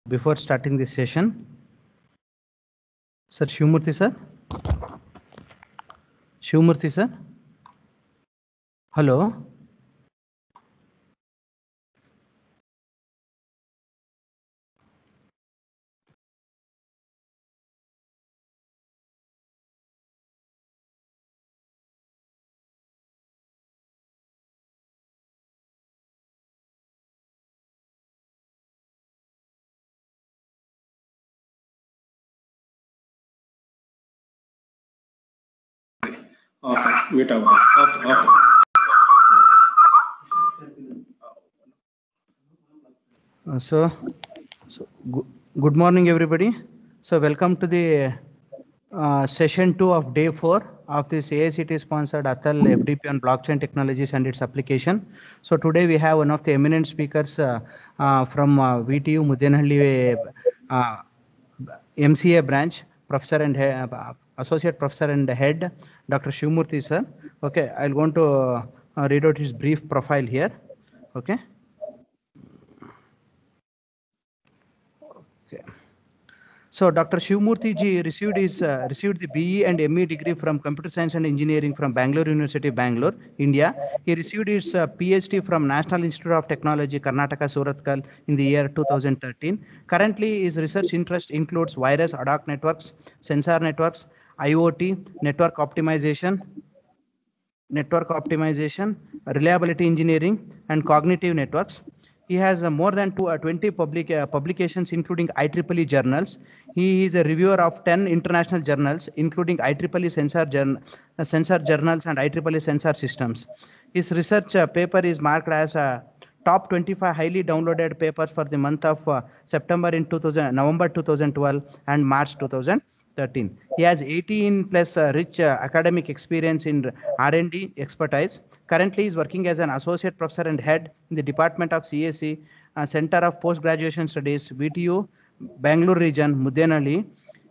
Before starting this session, Sir Shivamurthy sir, Shivamurthy sir, hello. Okay, wait out. Okay. So good morning everybody. So welcome to the session 2 of day 4 of this AICT sponsored Atal FDP on blockchain technologies and its application. So today we have one of the eminent speakers from VTU Mudenahalli MCA branch, professor and associate professor and head, Dr. Shivamurthy sir. Okay, I'll going to read out his brief profile here. Okay. Okay. So Dr. Shivamurthy ji received the BE and ME degree from Computer Science and Engineering from Bangalore University, Bangalore, India. He received his PhD from National Institute of Technology, Karnataka, Surathkal in the year 2013. Currently, his research interest includes virus ad hoc networks, sensor networks, IoT, network optimization, reliability engineering, and cognitive networks. He has more than 20 publications, including IEEE journals. He is a reviewer of 10 international journals, including IEEE sensor journals and IEEE sensor systems. His research paper is marked as top 25 highly downloaded papers for the month of September in November 2012 and March 2013. He has 18 plus rich academic experience in R&D expertise. Currently, he is working as an associate professor and head in the Department of CSE, Center of Post-Graduation Studies, VTU, Bangalore region, Mudenali.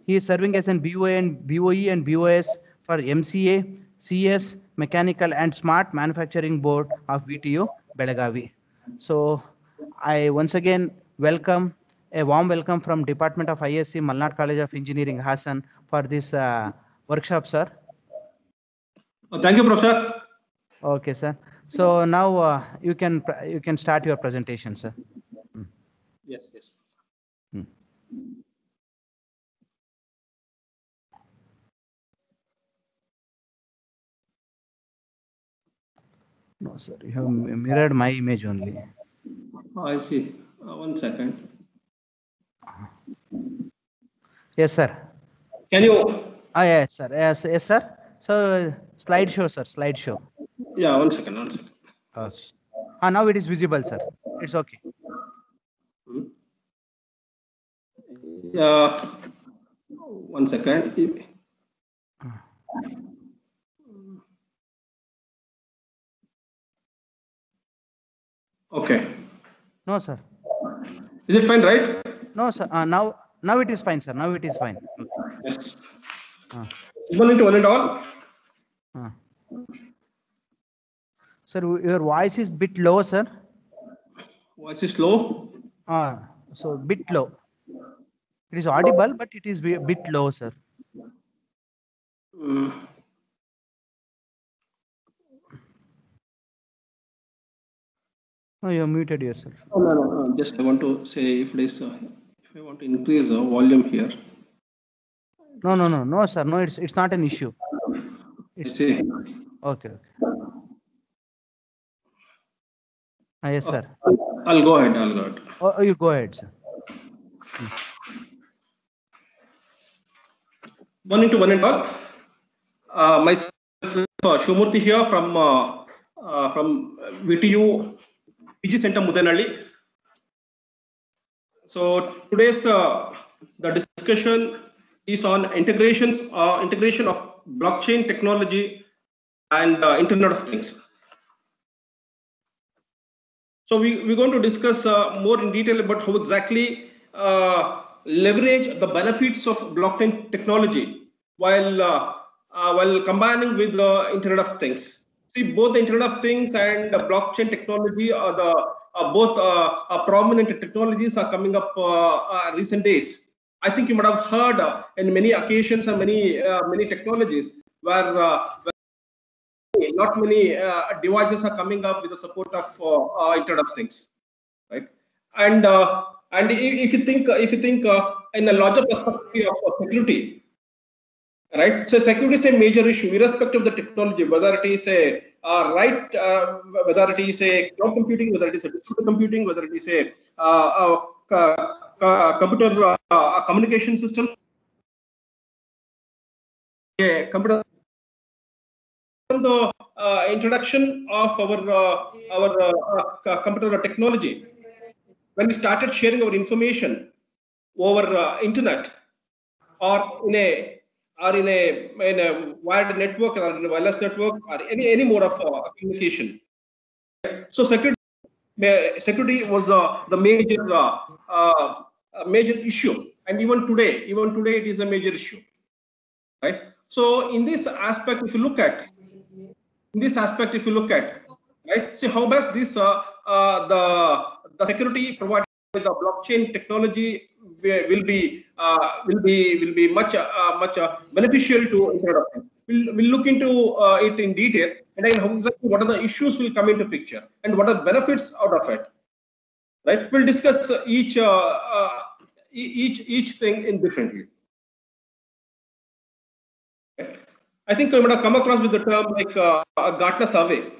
He is serving as an BOE and BOS for MCA, CS, Mechanical and Smart Manufacturing Board of VTU, Belagavi. So I once again welcome a warm welcome from Department of ISC, Malnad College of Engineering, Hassan, for this workshop, sir. Thank you, Professor. Okay, sir. So now you can start your presentation, sir. Yes. No, sir. You have mirrored my image only. I see. 1 second. Yes, sir. Can you? Yes, sir. Yes, sir. So slideshow, sir. Slideshow. Yeah, 1 second. Now it is visible, sir. It's okay. Yeah. 1 second. Okay. No, sir. Is it fine, right? No, sir. Now it is fine, sir. Now it is fine. Okay. Yes. One and all. Sir, your voice is bit low, sir. Voice is low. So bit low. It is audible, but it is a bit low, sir. No, you have muted yourself. No. Just I want to say if I want to increase the volume here. No, sir. No, it's not an issue. I see. Okay. Yes, sir. I'll go ahead. Oh, you go ahead, sir. One and all. Myself, Shivamurthy here from VTU PG Center, Mudenali. So today's the discussion is on integration of blockchain technology and Internet of Things. So we're going to discuss more in detail about how exactly leverage the benefits of blockchain technology while combining with the Internet of Things. See, both the Internet of Things and the blockchain technology are the both prominent technologies are coming up recent days. I think you might have heard in many occasions and many technologies where not many devices are coming up with the support of Internet of Things, right? And if you think in a larger perspective of security, right? So security is a major issue, irrespective of the technology, whether it is a whether it is a cloud computing, whether it is a distributed computing, whether it is a computer communication system, a computer. The introduction of our computer technology, when we started sharing our information over internet or in a wired network or in a wireless network or any mode of communication. So security was the major issue, and even today it is a major issue, right? So in this aspect, if you look at, right, see how best this the security provided by the blockchain technology will be much beneficial to Internet of Things. We'll look into it in detail, and then exactly what are the issues will come into picture and what are the benefits out of it. Right? We'll discuss each thing indifferently. I think I'm going to come across with the term like a Gartner survey,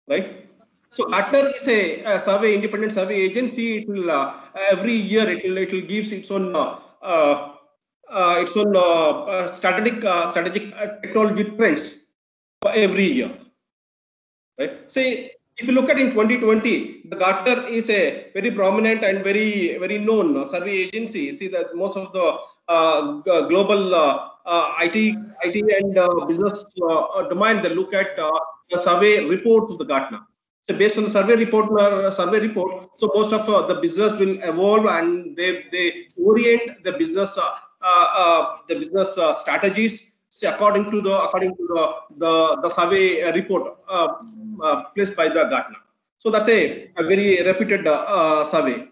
right? So Gartner is a survey, independent survey agency. It will every year it will gives its own strategic technology trends for every year, right? Say if you look at in 2020, the Gartner is a very prominent and very known survey agency. See that most of the global IT and business domain, they look at the survey report of the Gartner. So based on the survey report, so most of the business will evolve and they orient the business strategies, say according to the survey report placed by the Gartner. So that's a very reputed survey.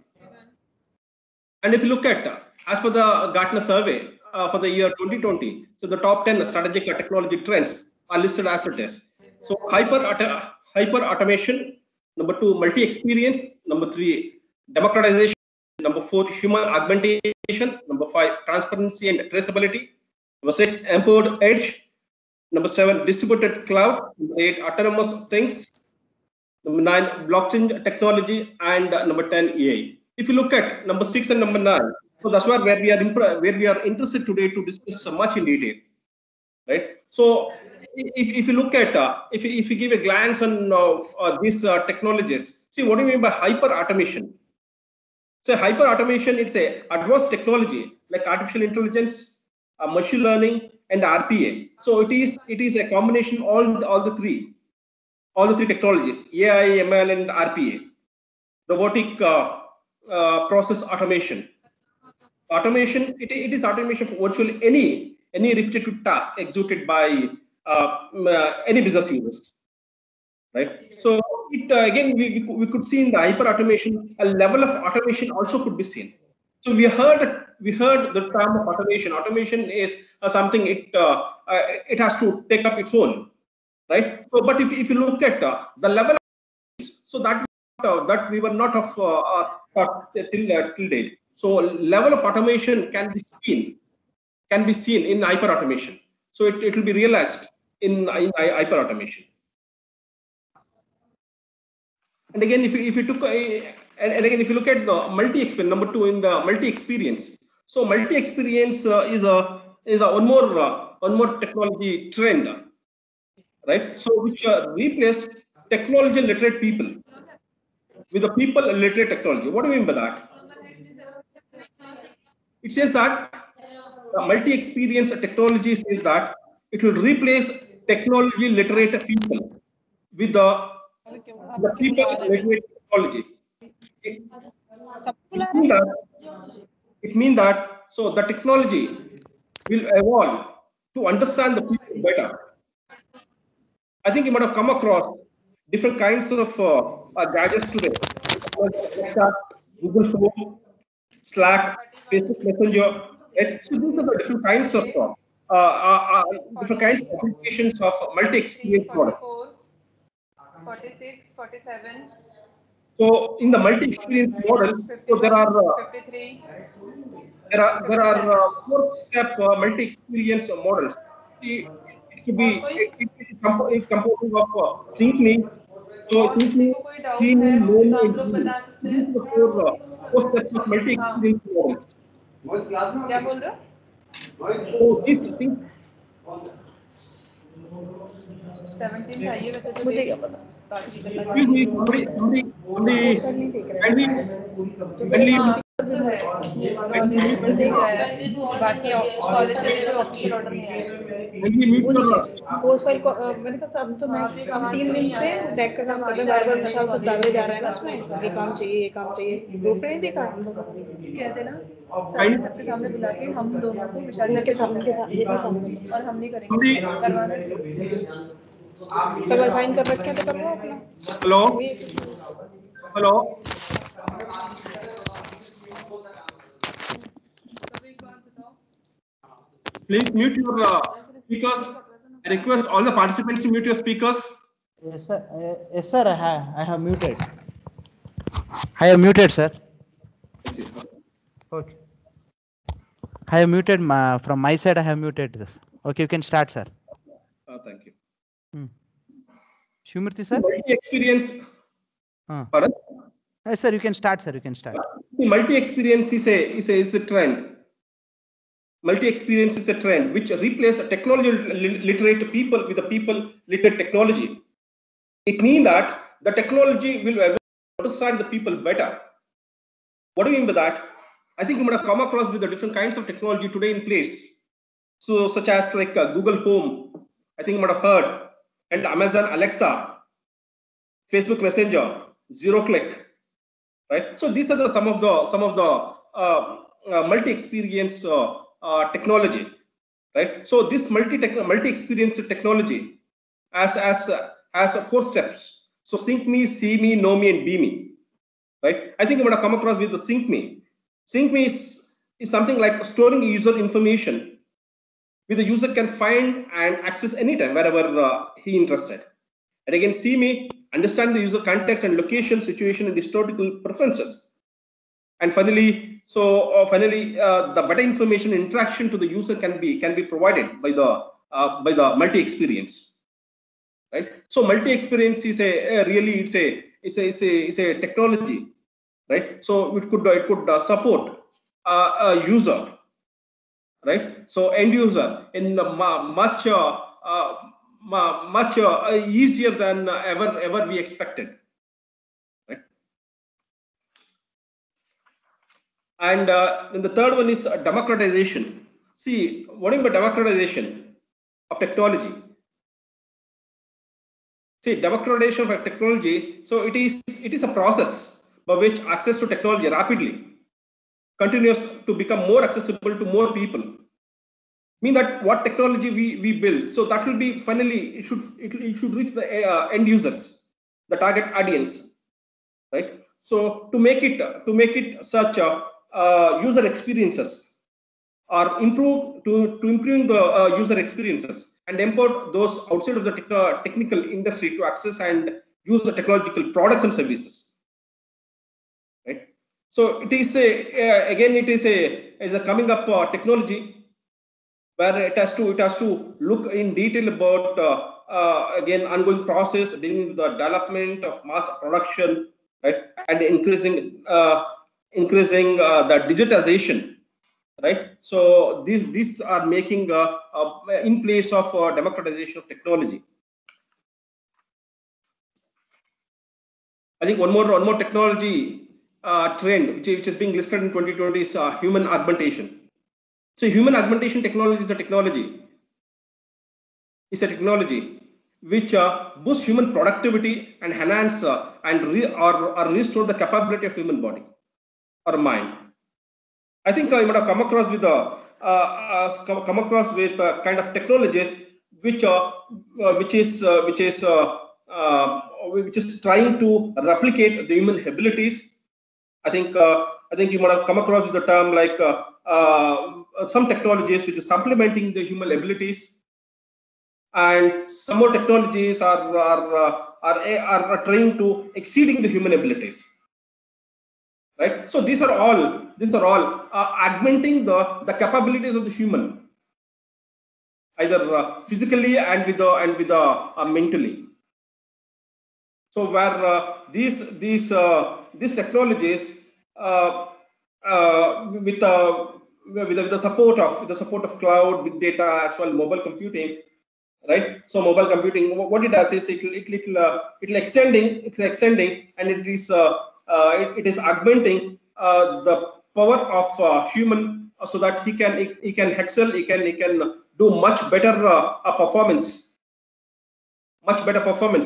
And if you look at as per the Gartner survey for the year 2020, so the top 10 strategic technology trends are listed as it is. So hyper automation, number 2, multi-experience, number 3, democratization, number 4, human augmentation, number 5, transparency and traceability, number 6, empowered edge, number 7, distributed cloud, number 8, autonomous things, number 9, blockchain technology, and number 10, AI. If you look at number 6 and number 9, so that's where we are interested today to discuss so much in detail, right? So if you look at if you give a glance on these technologies, see what do you mean by hyper automation? So hyper automation, it's a advanced technology like artificial intelligence, machine learning, and RPA. So it is a combination all the three technologies: AI, ML, and RPA. Robotic process automation. Automation, it is automation for virtually any repetitive task executed by any business users, right? So it again we could see in the hyper automation a level of automation also could be seen. So we heard the term of automation. Automation is something it has to take up its own, right? So but if you look at the level of, so that we were not of thought till date. So level of automation can be seen in hyper automation. So it will be realized in hyper automation. And again, if you took if you look at the multi-experience, number 2 in the multi-experience. So multi-experience is a one more technology trend, right? So which replace technology literate people with the people literate technology. What do you mean by that? It says that the multi-experience technology says that it will replace technology literate people with the people literate technology. It means that so the technology will evolve to understand the people better. I think you might have come across different kinds of gadgets today. Alexa, Google Home, Slack, Facebook Messenger. Right? So these are the different kinds of different kinds of applications of multi-experience model. 46, 47, So in the multi-experience model, so 53, there are four-step multi-experience models. See, it could be it composing of SyncMe. So और किसी SyncMe, को कोई doubt See Me, है Know तो Me, आप and लोग Be Me. बता सकते These are the हैं। four steps of हाँ, multi-experience models. क्या बोल रहे हो? So these things 17 था ये वैसे मुझे क्या पता बाकी will be somebody kindly हाँ तो है कॉलेज में देख रहा है बाकी कॉलेज से कोई ऑफिशियल ऑर्डर नहीं आया mute your कोर्स फाइल मेरे पास अब तो मैं 3 दिन से डेक का काम कर रहे हैं बार-बार विशाल तो दावे जा रहा है ना उसमें ये काम चाहिए ग्रुप में नहीं देखा कहते ना सामने सबके सामने बुला के हम दोनों को विशाल सर के सामने और हम नहीं करेंगे करवाना सब असाइन कर रखे हैं तो करो अपना hello. Please mute your speakers. I request all the participants to mute your speakers. Yes, sir. Yes, sir. I have muted. I have muted, sir. Okay. I have muted from my side. I have muted this. Okay, you can start, sir. Thank you. Shivamurthy, sir. Multi-experience. Pardon? Yes, sir. You can start, sir. You can start. The multi-experience is a trend. Multi-experience is a trend which replaces technology literate people with the people literate technology. It means that the technology will understand the people better. What do you mean by that? I think you might have come across with the different kinds of technology today in place. So such as like Google Home, I think you might have heard, and Amazon Alexa, Facebook Messenger, Zero Click, right? So these are some of the multi-experience technology, right? So this multi-experience technology has 4 steps. So Sync Me, See Me, Know Me, and Be Me, right? I think I'm going to come across with the Sync Me. Sync Me is something like storing user information, where the user can find and access anytime wherever he interested. And again, See Me, understand the user context and location, situation, and historical preferences. And finally, the better information interaction to the user can be provided by the multi-experience, right? So multi-experience is it's a technology, right? So it could support a user, right? So end user in much easier than ever we expected. And then the third one is democratization. See, what do you mean by democratization of technology? See, democratization of technology. So it is a process by which access to technology rapidly continues to become more accessible to more people. Mean that what technology we build, so that will be finally it should reach the end users, the target audience, right? So to make it such user experiences or improve improving the user experiences and empower those outside of the technical industry to access and use the technological products and services, right? So it is a coming up technology where it has to look in detail about again ongoing process dealing with the development of mass production, right, and increasing the digitization, right? So these are making in place of democratization of technology. I think one more technology trend which is being listed in 2020 is human augmentation. So human augmentation technology is a technology which boosts human productivity and enhance or restore the capability of human body or mind. I think you might have come across with kind of technologies which is which is trying to replicate the human abilities. I think you might have come across the term like some technologies which is supplementing the human abilities, and some more technologies are trying to exceeding the human abilities. Right. So these are all augmenting the capabilities of the human, either physically and with mentally. So where these technologies with the support of cloud, big data, as well mobile computing, right? So mobile computing, what it does is it'll extending, and it is augmenting the power of human, so that he can excel, he can do much better performance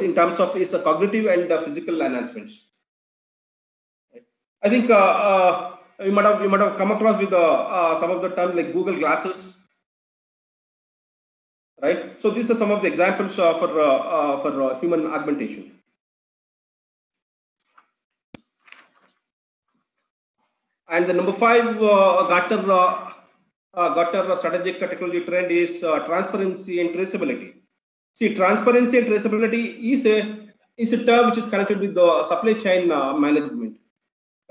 in terms of his cognitive and physical enhancements. I think you might have come across with some of the terms like Google Glasses, right? So these are some of the examples for human augmentation. And the number 5 Gartner strategic technology trend is transparency and traceability. See, transparency and traceability is a term which is connected with the supply chain management,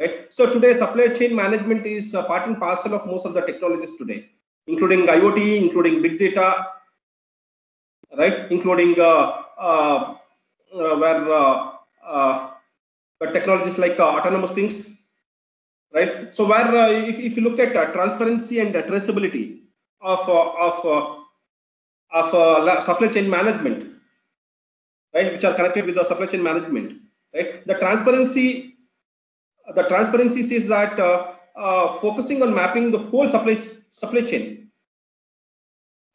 right? So today, supply chain management is part and parcel of most of the technologies today, including IoT, including big data, right? Including where technologies like autonomous things, right? So where if you look at transparency and traceability of supply chain management, right, which are connected with the supply chain management, right? The transparency says that focusing on mapping the whole supply chain,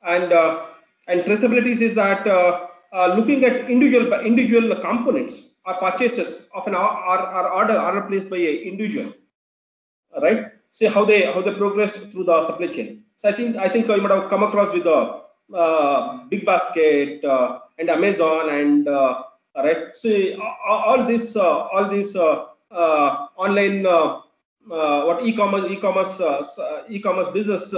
and traceability says that looking at individual components or purchases of an order placed by an individual, right? See how they progress through the supply chain. So I think you might have come across with the Big Basket and Amazon and right. See all these online what e-commerce business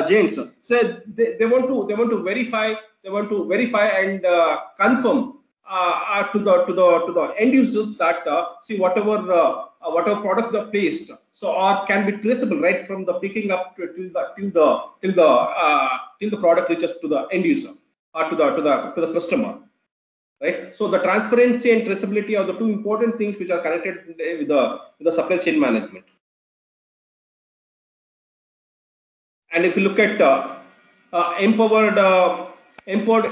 giants. So they want to verify and confirm to the end users that see whatever products they placed, so or can be traceable right from the picking up till the product reaches to the end user or to the customer, right? So the transparency and traceability are the two important things which are connected with the supply chain management. And if you look at empowered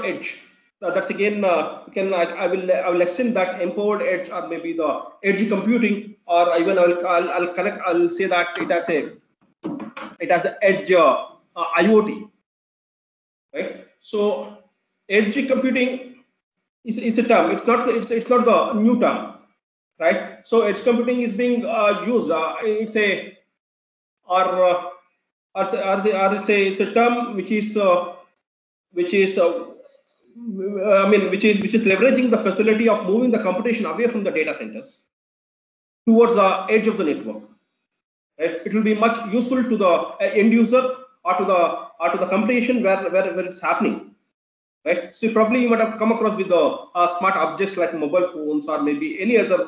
edge, that's again I will extend that empowered edge, or maybe the edge computing, or even I'll say that it has the edge IoT, right? So edge computing is a term. It's not the new term, right? So edge computing is being used. It's a term which is leveraging the facility of moving the computation away from the data centers towards the edge of the network. Right? It will be much useful to the end user or to the computation where it's happening. Right? So probably you might have come across with the smart objects like mobile phones or maybe any other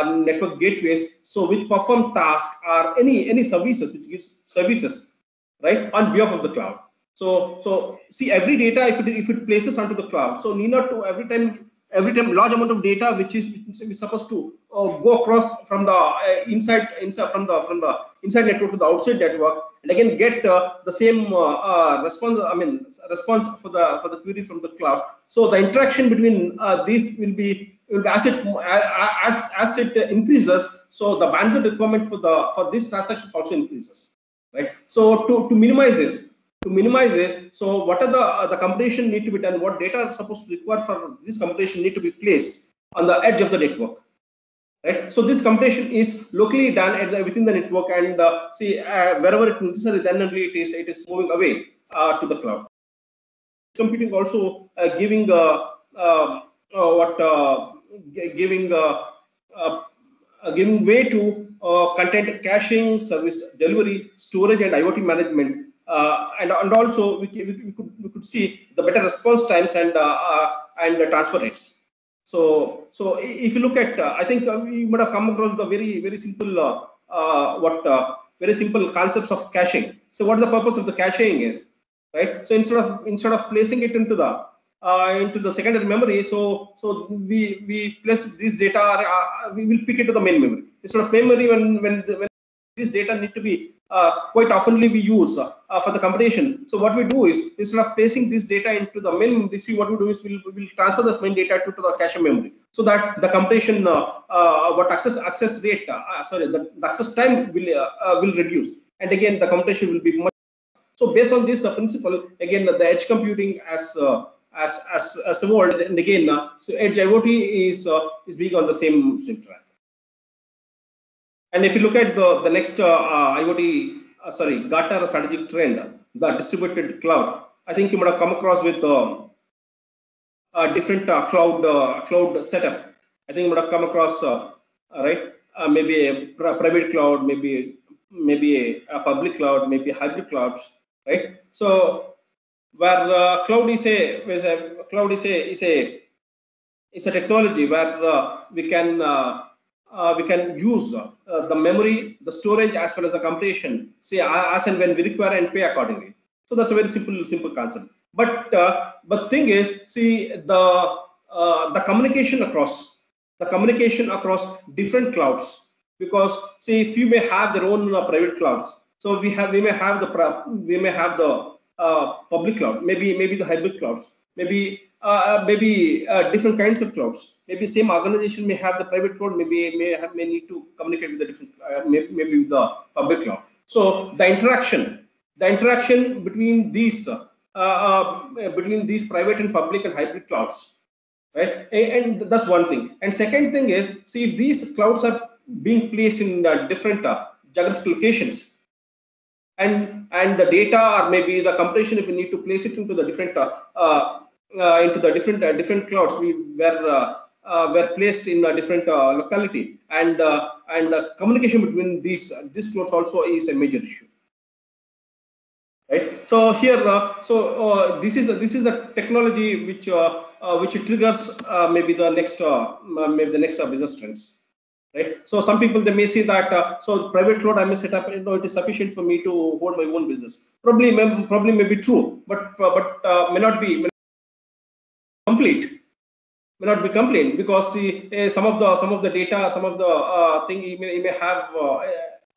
network gateways, so which perform tasks or any services which gives services, right, on behalf of the cloud. So see, every data if it places onto the cloud, so need not to every time large amount of data which is supposed to go across from the inside from the inside network to the outside network, and again get the same response for the query from the cloud. So the interaction between these will be as it increases, so the bandwidth requirement for this transaction also increases, right? So to minimize this, so what are the computation need to be done? What data is supposed to require for this computation need to be placed on the edge of the network, right? So this computation is locally done within the network, and wherever it is necessary, then only it is moving away to the cloud. Computing also giving giving giving way to content caching, service delivery, storage, and IoT management, and also we could see the better response times and the transfer rates. So if you look at, I think we might have come across the very simple very simple concepts of caching. So what's the purpose of the caching is, right? So instead of placing it into the secondary memory, so we place this data, we will pick it to the main memory. Instead of memory, when this data need to be quite oftenly we use for the computation. So what we do is, instead of placing this data into the main memory, see what we do is we will transfer this main data to the cache memory, so that the computation what access rate the access time will reduce, and again the computation will be much. So based on this principle, again the edge computing as evolved, and again so edge IoT is being on the same track. And if you look at the next IoT, Gartner strategic trend, the distributed cloud, I think you might have come across with different cloud setup. I think you might have come across right, maybe a private cloud, maybe a public cloud, maybe hybrid clouds, right? So where cloud is a technology where we can use the memory, the storage, as well as the computation, say as and when we require, and pay accordingly. So that's a very simple concept. But thing is, see the communication across different clouds, because see if you may have their own private clouds, so we may have the public cloud, maybe the hybrid clouds, maybe different kinds of clouds. Maybe same organization may have the private cloud, may need to communicate with the different maybe with the public cloud. So the interaction between these private and public and hybrid clouds, right? And that's one thing. And second thing is, see if these clouds are being placed in different geographical locations, and the data or maybe the computation, if you need to place it into the different different clouds, were placed in a different locality, and communication between these clouds also is a major issue, right? So here, this is a technology which triggers maybe the next business trends, right? So some people, they may say that so private cloud I may set up, it is sufficient for me to hold my own business. Probably may be true, but may not be complete. May not be complete, because see, some of the data, some of the thing you may have,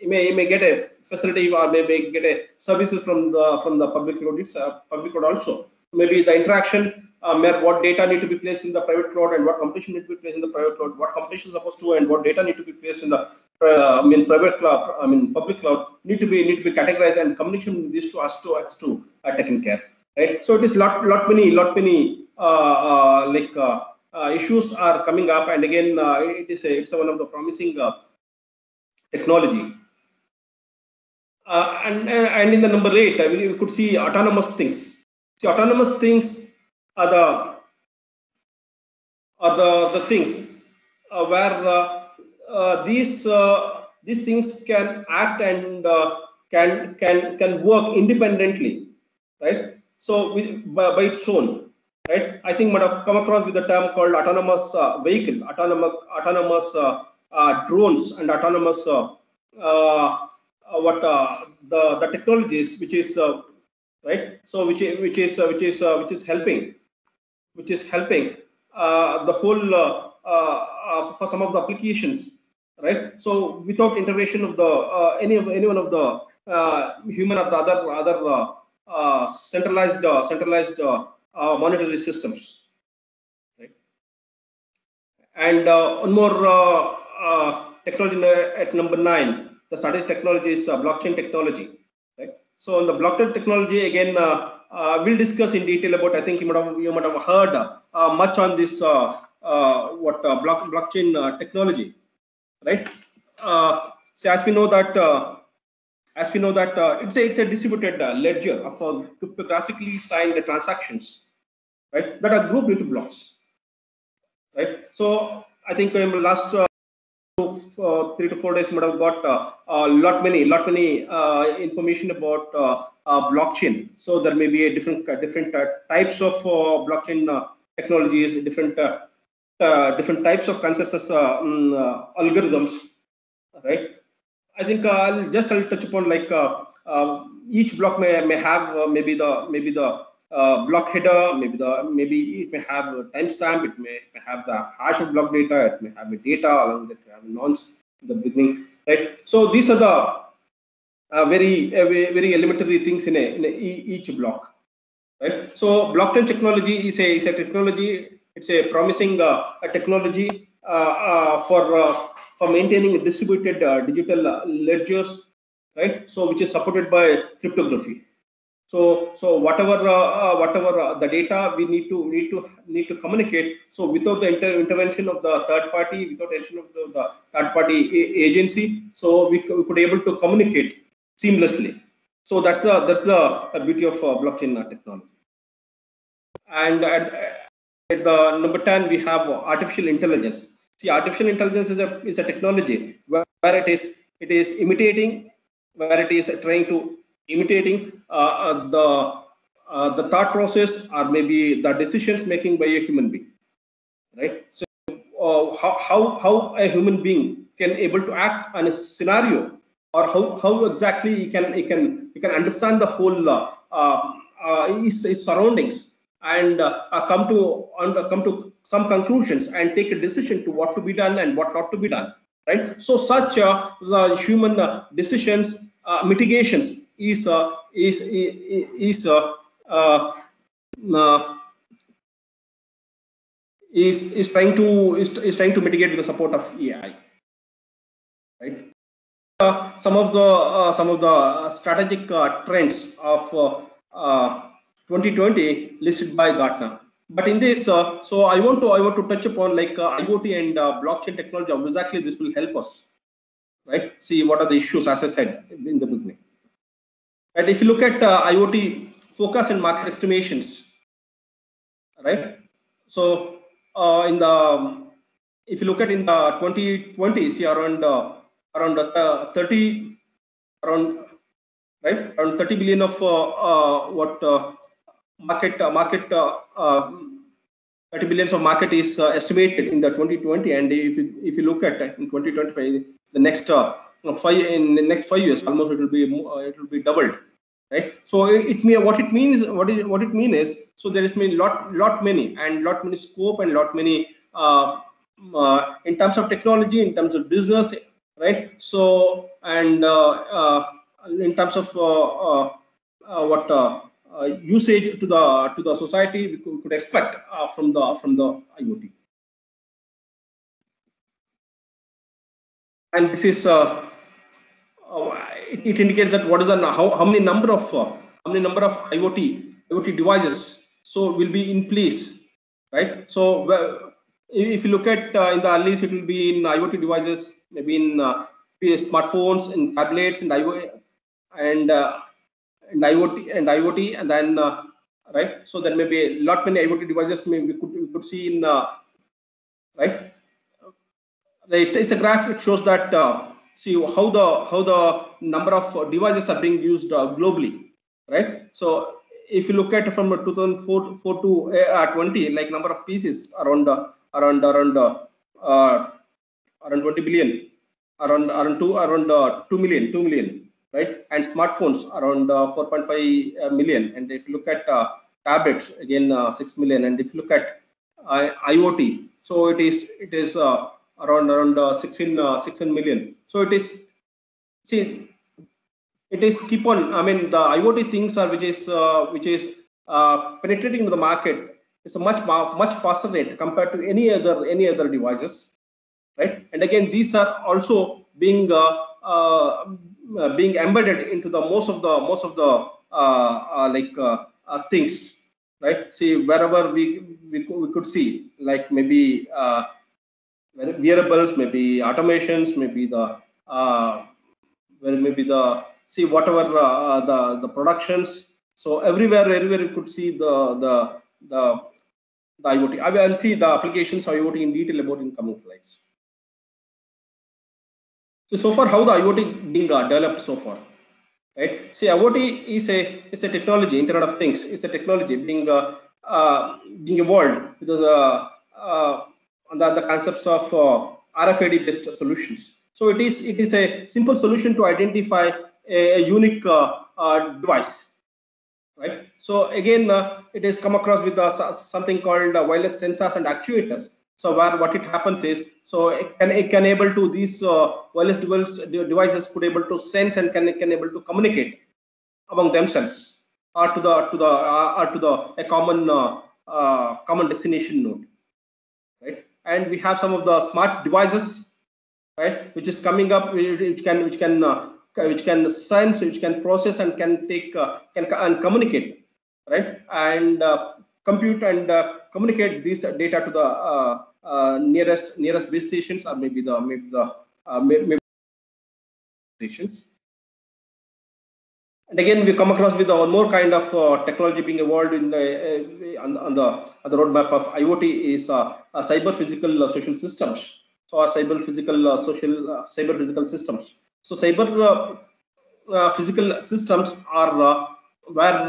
you may get a facility, or maybe get a services from the public cloud also. Maybe the interaction, what data need to be placed in the private cloud, and what computation need to be placed in the private cloud, what computation is supposed to, and what data need to be placed in the private cloud, public cloud need to be categorized, and communication with these two has to taken care, right? So it is lot many issues are coming up, and again it's one of the promising technology. And in the number 8, we could see autonomous things. See, autonomous things are the things where these things can act and can work independently, right? So by its own, right? I think might have come across with the term called autonomous vehicles, autonomous drones, and autonomous the technologies which is right. So which is helping the whole for some of the applications, right? So without intervention of the any one of the human or the other centralized monetary systems, right? And one more technology at number 9, the strategic technology is blockchain technology, right? So in the blockchain technology, again we'll discuss in detail about. I think you might have heard much on this blockchain technology, right? So as we know that it's a distributed ledger of cryptographically signed transactions, right, that are grouped into blocks. right? So I think in the last 3 to 4 days, might have got lot many information about blockchain. So there may be a different types of blockchain technologies, different types of consensus algorithms, right? I think I'll touch upon like each block may have maybe the block header, maybe it may have a timestamp, it may have the hash of block data, it may have a data along that have nonce in the beginning, right? So these are the very elementary things in each block, right? So blockchain technology is a technology. It's a promising a technology for maintaining distributed digital ledgers, right? So which is supported by cryptography. So whatever the data we need to communicate. So without the intervention of the third party, without intervention of the third party agency, so we could able to communicate seamlessly. So that's the beauty of blockchain technology. And at the number 10, we have artificial intelligence. See, artificial intelligence is a technology where it is imitating, where it is trying to imitating the thought process or maybe the decisions making by a human being, right? So how a human being can able to act on a scenario, or how exactly he can understand the whole his surroundings, and come to some conclusions and take a decision to what to be done and what not to be done, right? So such the human decisions mitigations is trying to mitigate with the support of AI, right? Some of the strategic trends of 2020 listed by Gartner. But in this, so I want to touch upon like IoT and blockchain technology. How exactly this will help us, right? See what are the issues, as I said in the beginning. And if you look at IoT focus and market estimations, right? So if you look at in the 2020, see around 30 billion of market 30 billions of market is estimated in the 2020, and if you look at in 2025, the next 5 years, almost it will be doubled, right? So what it means is, so there is lot many scope and lot many in terms of technology, in terms of business, right? So and in terms of usage to the society we could expect from the IoT. And this is it indicates that what is how many number of IoT devices so will be in place, right? So if you look at in the earliest, it will be in IoT devices, maybe in smartphones, in tablets, and IoT and IoT, and then right. So there may be a lot many IoT devices. We could see in right. It's a graph. It shows that see how the number of devices are being used globally, right? So if you look at from 2004 to 20, like number of pieces around 20 billion, around 2 million, right? And smartphones around 4.5 million. And if you look at tablets, again 6 million. And if you look at IoT, so it is around 16 million. So it is, see, it is keep on. I mean, the IoT things are which is penetrating into the market. It's a much faster rate compared to any other devices, right? And again, these are also being embedded into the most of the things, right? See, wherever we could see, like maybe wearables, maybe automations, maybe see whatever the productions. So everywhere you could see the the IoT. I will see the applications of IoT in detail about in coming slides. So far, how the IoT being developed so far, right? See, IoT is a technology, Internet of Things is a technology being evolved with the concepts of RFID based solutions. So it is a simple solution to identify a unique device, right? So again, it is come across with something called wireless sensors and actuators. So what it happens is, so it can able to these wireless devices could able to sense and can able to communicate among themselves or to a common destination node, right? And we have some of the smart devices, right, which is coming up, which can sense, which can process and can take and communicate, right, and compute and communicate this data to the nearest base stations, or maybe the stations. And again, we come across with one more kind of technology being evolved in the on the roadmap of IoT is cyber physical social systems. So cyber physical systems. So cyber physical systems are where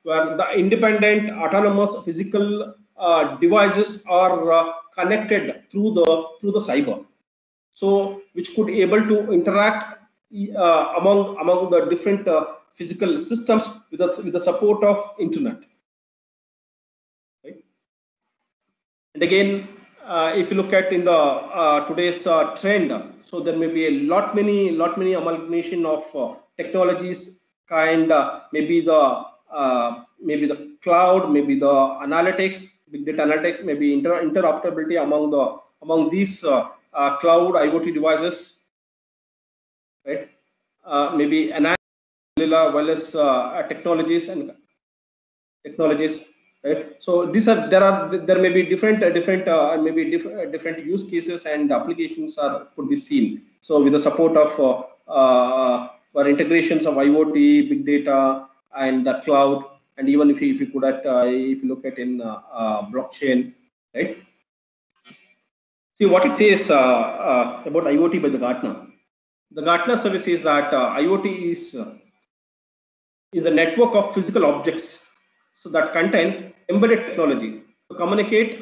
the independent autonomous physical devices are connected through the cyber. So which could able to interact among the different physical systems with the support of internet, right? And again, if you look at in the today's trend, so there may be a lot many amalgamation of technologies, kind maybe the cloud, maybe the analytics, big data analytics, maybe interoperability among these cloud IoT devices, right? Maybe wireless technologies and technologies, right? So there may be different use cases and applications could be seen. So with the support of for integrations of IoT, big data, and the cloud, and even if you look at in blockchain, right? See what it says about IoT by the Gartner. The Gartner survey says that IoT is a network of physical objects, so that contain embedded technology to communicate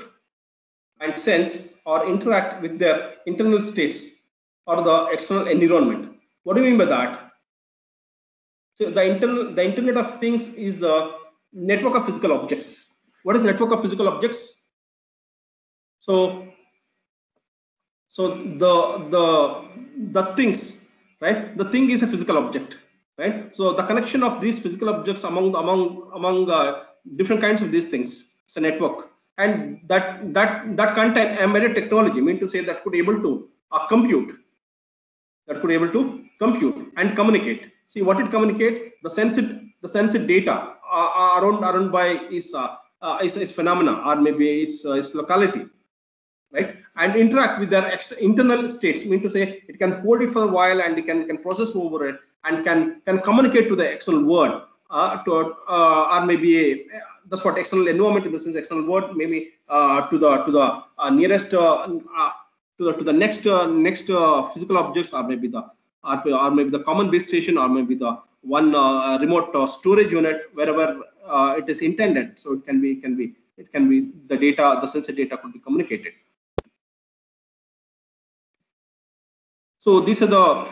and sense or interact with their internal states or the external environment. What do you mean by that? So the Internet of Things is the network of physical objects. What is network of physical objects? So the things, right? The thing is a physical object, right? So the connection of these physical objects among different kinds of these things, it's a network, and that contain embedded technology, mean to say that could able to compute and communicate. See what it communicate, the sensed data around by is phenomena, or maybe is locality, right? And interact with their internal states, mean to say it can hold it for a while and it can process over it and can communicate to the external world, or maybe that's what external environment, in the sense external world, maybe to the nearest to the next physical objects, or maybe the common base station, or maybe the one remote storage unit, wherever it is intended. So it can be the data, the sensor data could be communicated. So these are the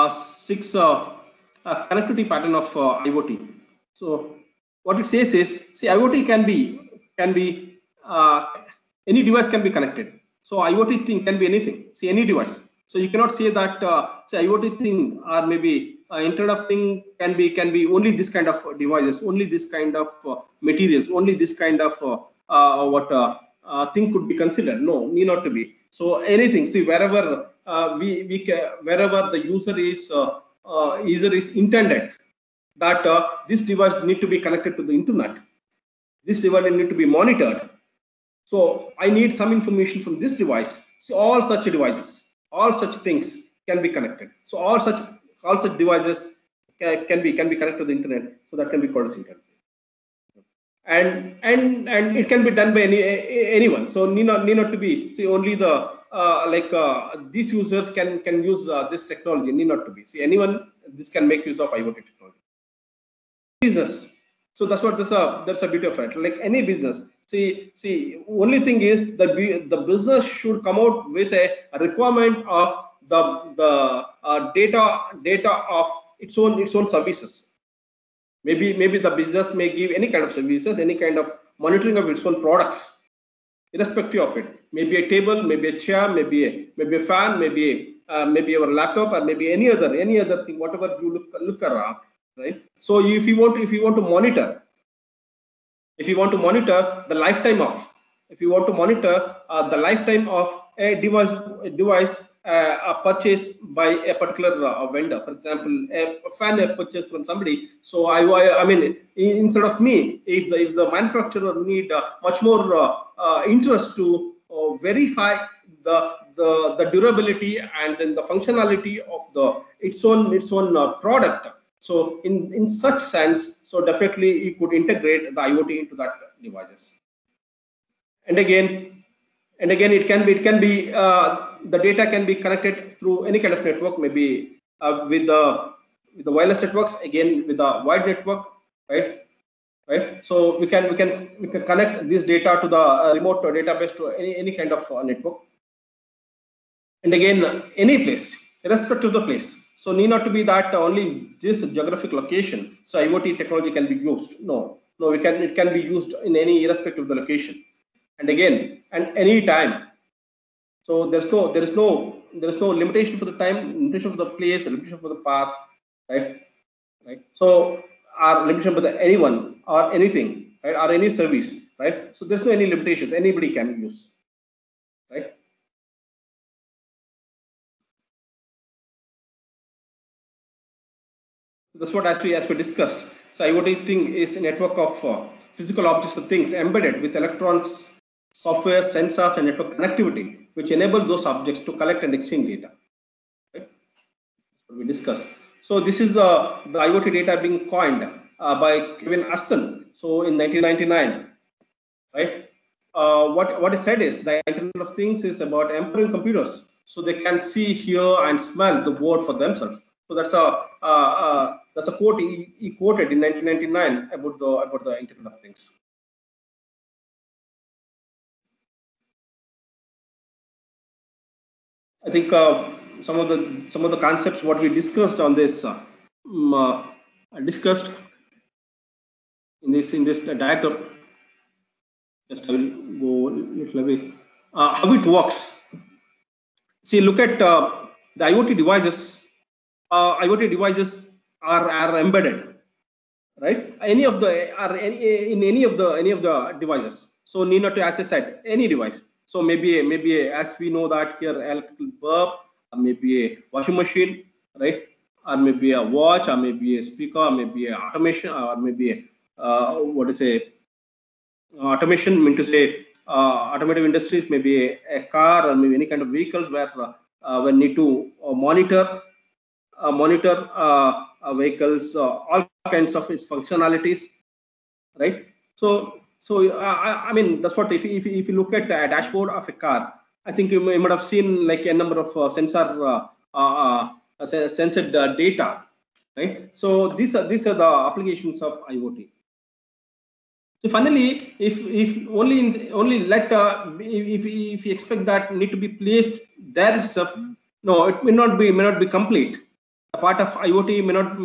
6 connectivity pattern of IoT. So what it says is, see, IoT can be any device can be connected. So IoT thing can be anything. See, any device. So you cannot say that say IoT thing, or maybe Internet of Thing can be only this kind of devices, only this kind of materials, only this kind of thing could be considered. No, need not to be. So anything. See, wherever wherever the user is intended that this device need to be connected to the internet, this device need to be monitored. So I need some information from this device. So all such devices, all such things can be connected. So all such devices can be connected to the internet. So that can be called as internet. and it can be done by anyone. So need not to be, see, only the these users can use this technology. Need not to be, see, anyone this can make use of IoT technology. Business. So that's what that's a beauty of it. Like any business, see, only thing is the business should come out with a requirement of the data of its own services. Maybe the business may give any kind of services, any kind of monitoring of its own products, irrespective of it. Maybe a table, maybe a chair, maybe a fan, maybe your laptop, or maybe any other thing, whatever you look around, right? So if you want to monitor, the lifetime of, the lifetime of a device purchased by a particular vendor. For example, a fan is purchased from somebody. So I mean, instead of me, if the manufacturer need much more interest to verify the durability and then the functionality of its own product. So in such sense, so definitely you could integrate the IoT into that devices. And again, it can be the data can be connected through any kind of network, maybe with the wireless networks, again with the wide network, right? So we can connect this data to the remote database, to any kind of network. And again, any place, irrespective of the place. So need not to be that only this geographic location. So IoT technology can be used. No, it can be used in any, irrespective of the location. And again, and any time. So there is no limitation for the time, limitation for the place, limitation for the path, right? So our limitation for the anyone or anything, right, or any service, right? So there's no any limitations. Anybody can use, right? That's what as we discussed. So IoT thing is a network of physical objects of things embedded with electrons, software, sensors, and network connectivity, which enable those objects to collect and exchange data. Right? That's what we discussed. So this is the IoT data being coined by Kevin Ashton. So in 1999, right? What is said is the Internet of Things is about empowering computers so they can see, hear, and smell the world for themselves. So that's a quote he quoted in 1999 about the Internet of Things. I think some of the concepts what we discussed on this discussed in this diagram. Just I will go a little bit how it works. See, look at the IoT devices. IoT devices are embedded, right? In any of the devices. So need not to, as I said, any device. So maybe as we know that here, electrical bulb, maybe a washing machine, right? Or maybe a watch, or maybe a speaker, or maybe a automation, or maybe automation, mean to say automotive industries, maybe a car, or maybe any kind of vehicles where we need to monitor vehicles, all kinds of its functionalities, right? So I mean, that's what if you look at a dashboard of a car, I think you might have seen like a number of censored data, right? So these are the applications of IoT. So finally, if only let if you expect that need to be placed there itself, no, it may not be complete. A part of IoT may not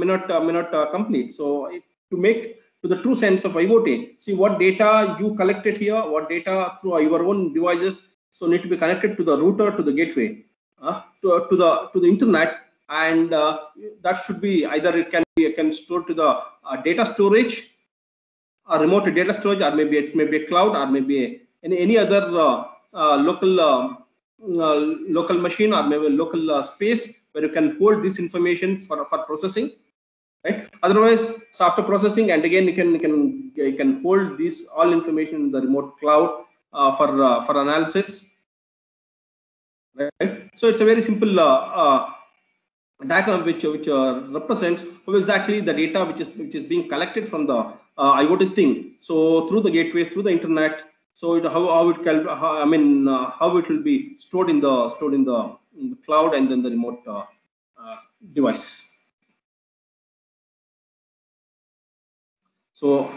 complete. So to make to the true sense of IoT, see what data you collected here, what data through your own devices, so need to be connected to the router, to the gateway, to the internet, and that should be either it can store to the data storage, or remote data storage, or maybe it may be a cloud, or maybe any other local machine, or maybe local space where you can hold this information for processing, right? Otherwise, so after processing, and again you can hold this all information in the remote cloud for analysis, right? So it's a very simple diagram which represents exactly the data which is being collected from the IoT thing. So through the gateways, through the internet. So how it can, how it will be stored in the cloud and then the remote device. So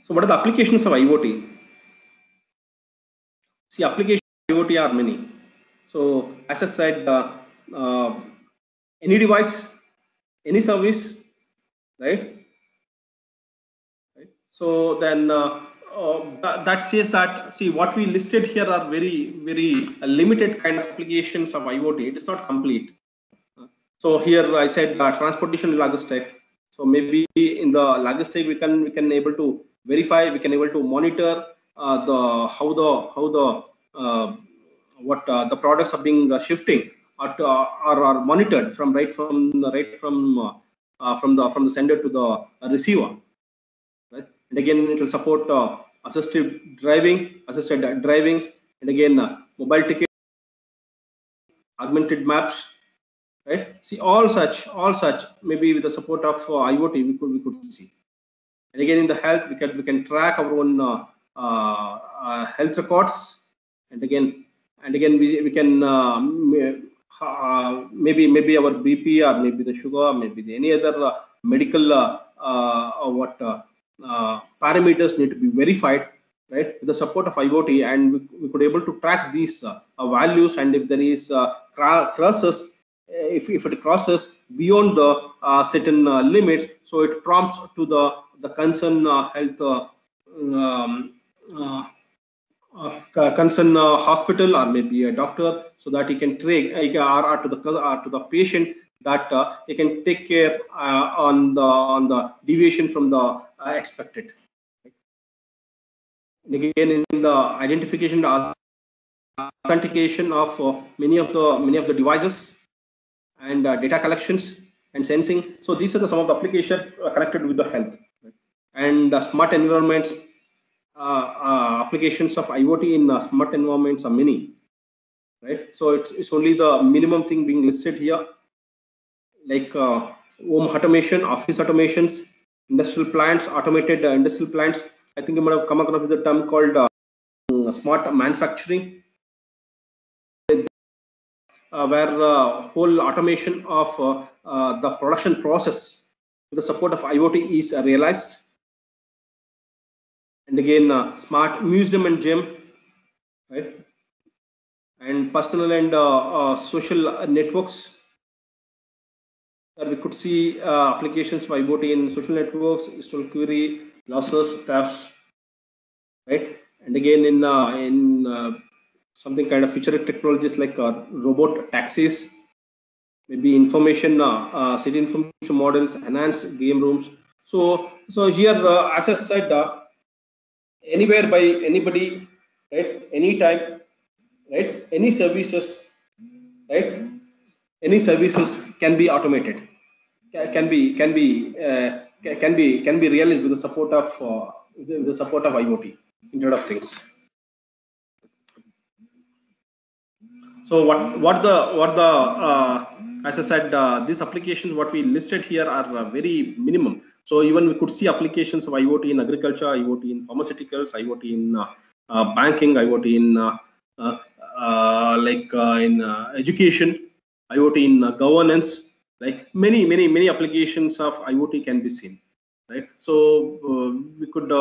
what are the applications of IoT? See, applications of IoT are many. So as I said, any device, any service, right? So then that says that, see, what we listed here are very limited kind of applications of IoT. It is not complete. So here I said transportation logistic. So maybe in the logistic we can able to verify, we can able to monitor how the products are being shifting or are monitored from from the sender to the receiver. Right? And again, it will support assisted driving, and again mobile ticket, augmented maps. Right? See, all such maybe with the support of IoT we could see. And again, in the health, we can track our own health records, and again we can maybe our BP or maybe the sugar, maybe any other medical parameters need to be verified, right, with the support of IoT, and we could able to track these values, and if there is crosses, if it crosses beyond the certain limits, so it prompts to the concern health concern hospital or maybe a doctor, so that he can track or to the patient that he can take care on the deviation from the expected. And again, in the identification authentication of many of the devices and data collections and sensing. So these are some of the applications connected with the health. Right? And smart environments, applications of IoT in smart environments are many. Right? So it's only the minimum thing being listed here, like home automation, office automations, industrial plants, automated industrial plants. I think you might have come across with the term called smart manufacturing, where whole automation of the production process with the support of IoT is realized. And again, smart museum and gym, right? And personal and social networks. We could see applications of IoT in social networks, social query, losses, thefts, right? And again, in something kind of futuristic technologies like robot taxis, maybe information city information models, enhanced game rooms. So here, as I said, anywhere by anybody, right? Anytime, right? Any services, right? Any services can be automated, can be realized with the support of IoT, Internet of Things. So what the as I said, these applications what we listed here are very minimum. So even we could see applications of IoT in agriculture, IoT in pharmaceuticals, IoT in banking, IoT in education, IoT in governance. Like many applications of IoT can be seen, right? So we could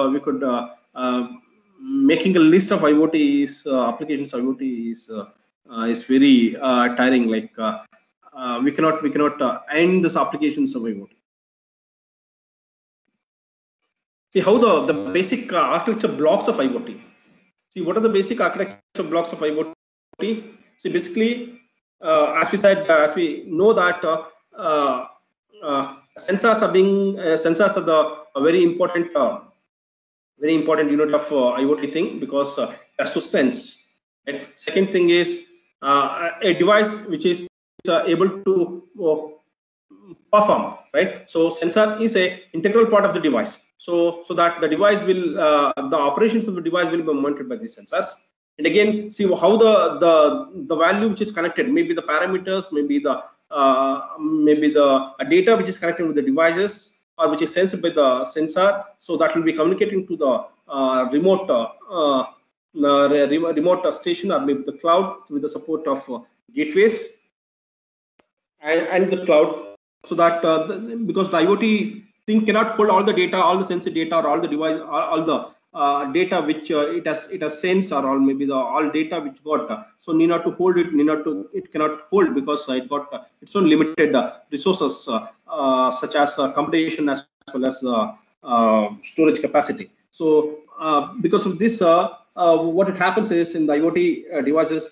making a list of IoT is applications of IoT is very tiring. Like we cannot end this applications of IoT. See how the basic architecture blocks of IoT. See, what are the basic architecture blocks of IoT? See, basically, as we said, as we know that sensors are a very important unit of IoT thing, because it has to sense. Right? Second thing is a device which is able to perform, right? So sensor is a integral part of the device. So that the device will the operations of the device will be monitored by the sensors. And again, see how the value which is connected, maybe the parameters, maybe the maybe the data which is connected with the devices or which is sensed by the sensor. So that will be communicating to the remote station or maybe the cloud with the support of gateways and the cloud. So that because the IoT thing cannot hold all the data, all the sensor data, or all the device, all the data which it has sensed, or all maybe the all data which got. So need not to hold it, it cannot hold because it got its own limited resources such as computation as well as storage capacity. So because of this, what it happens is in the IoT devices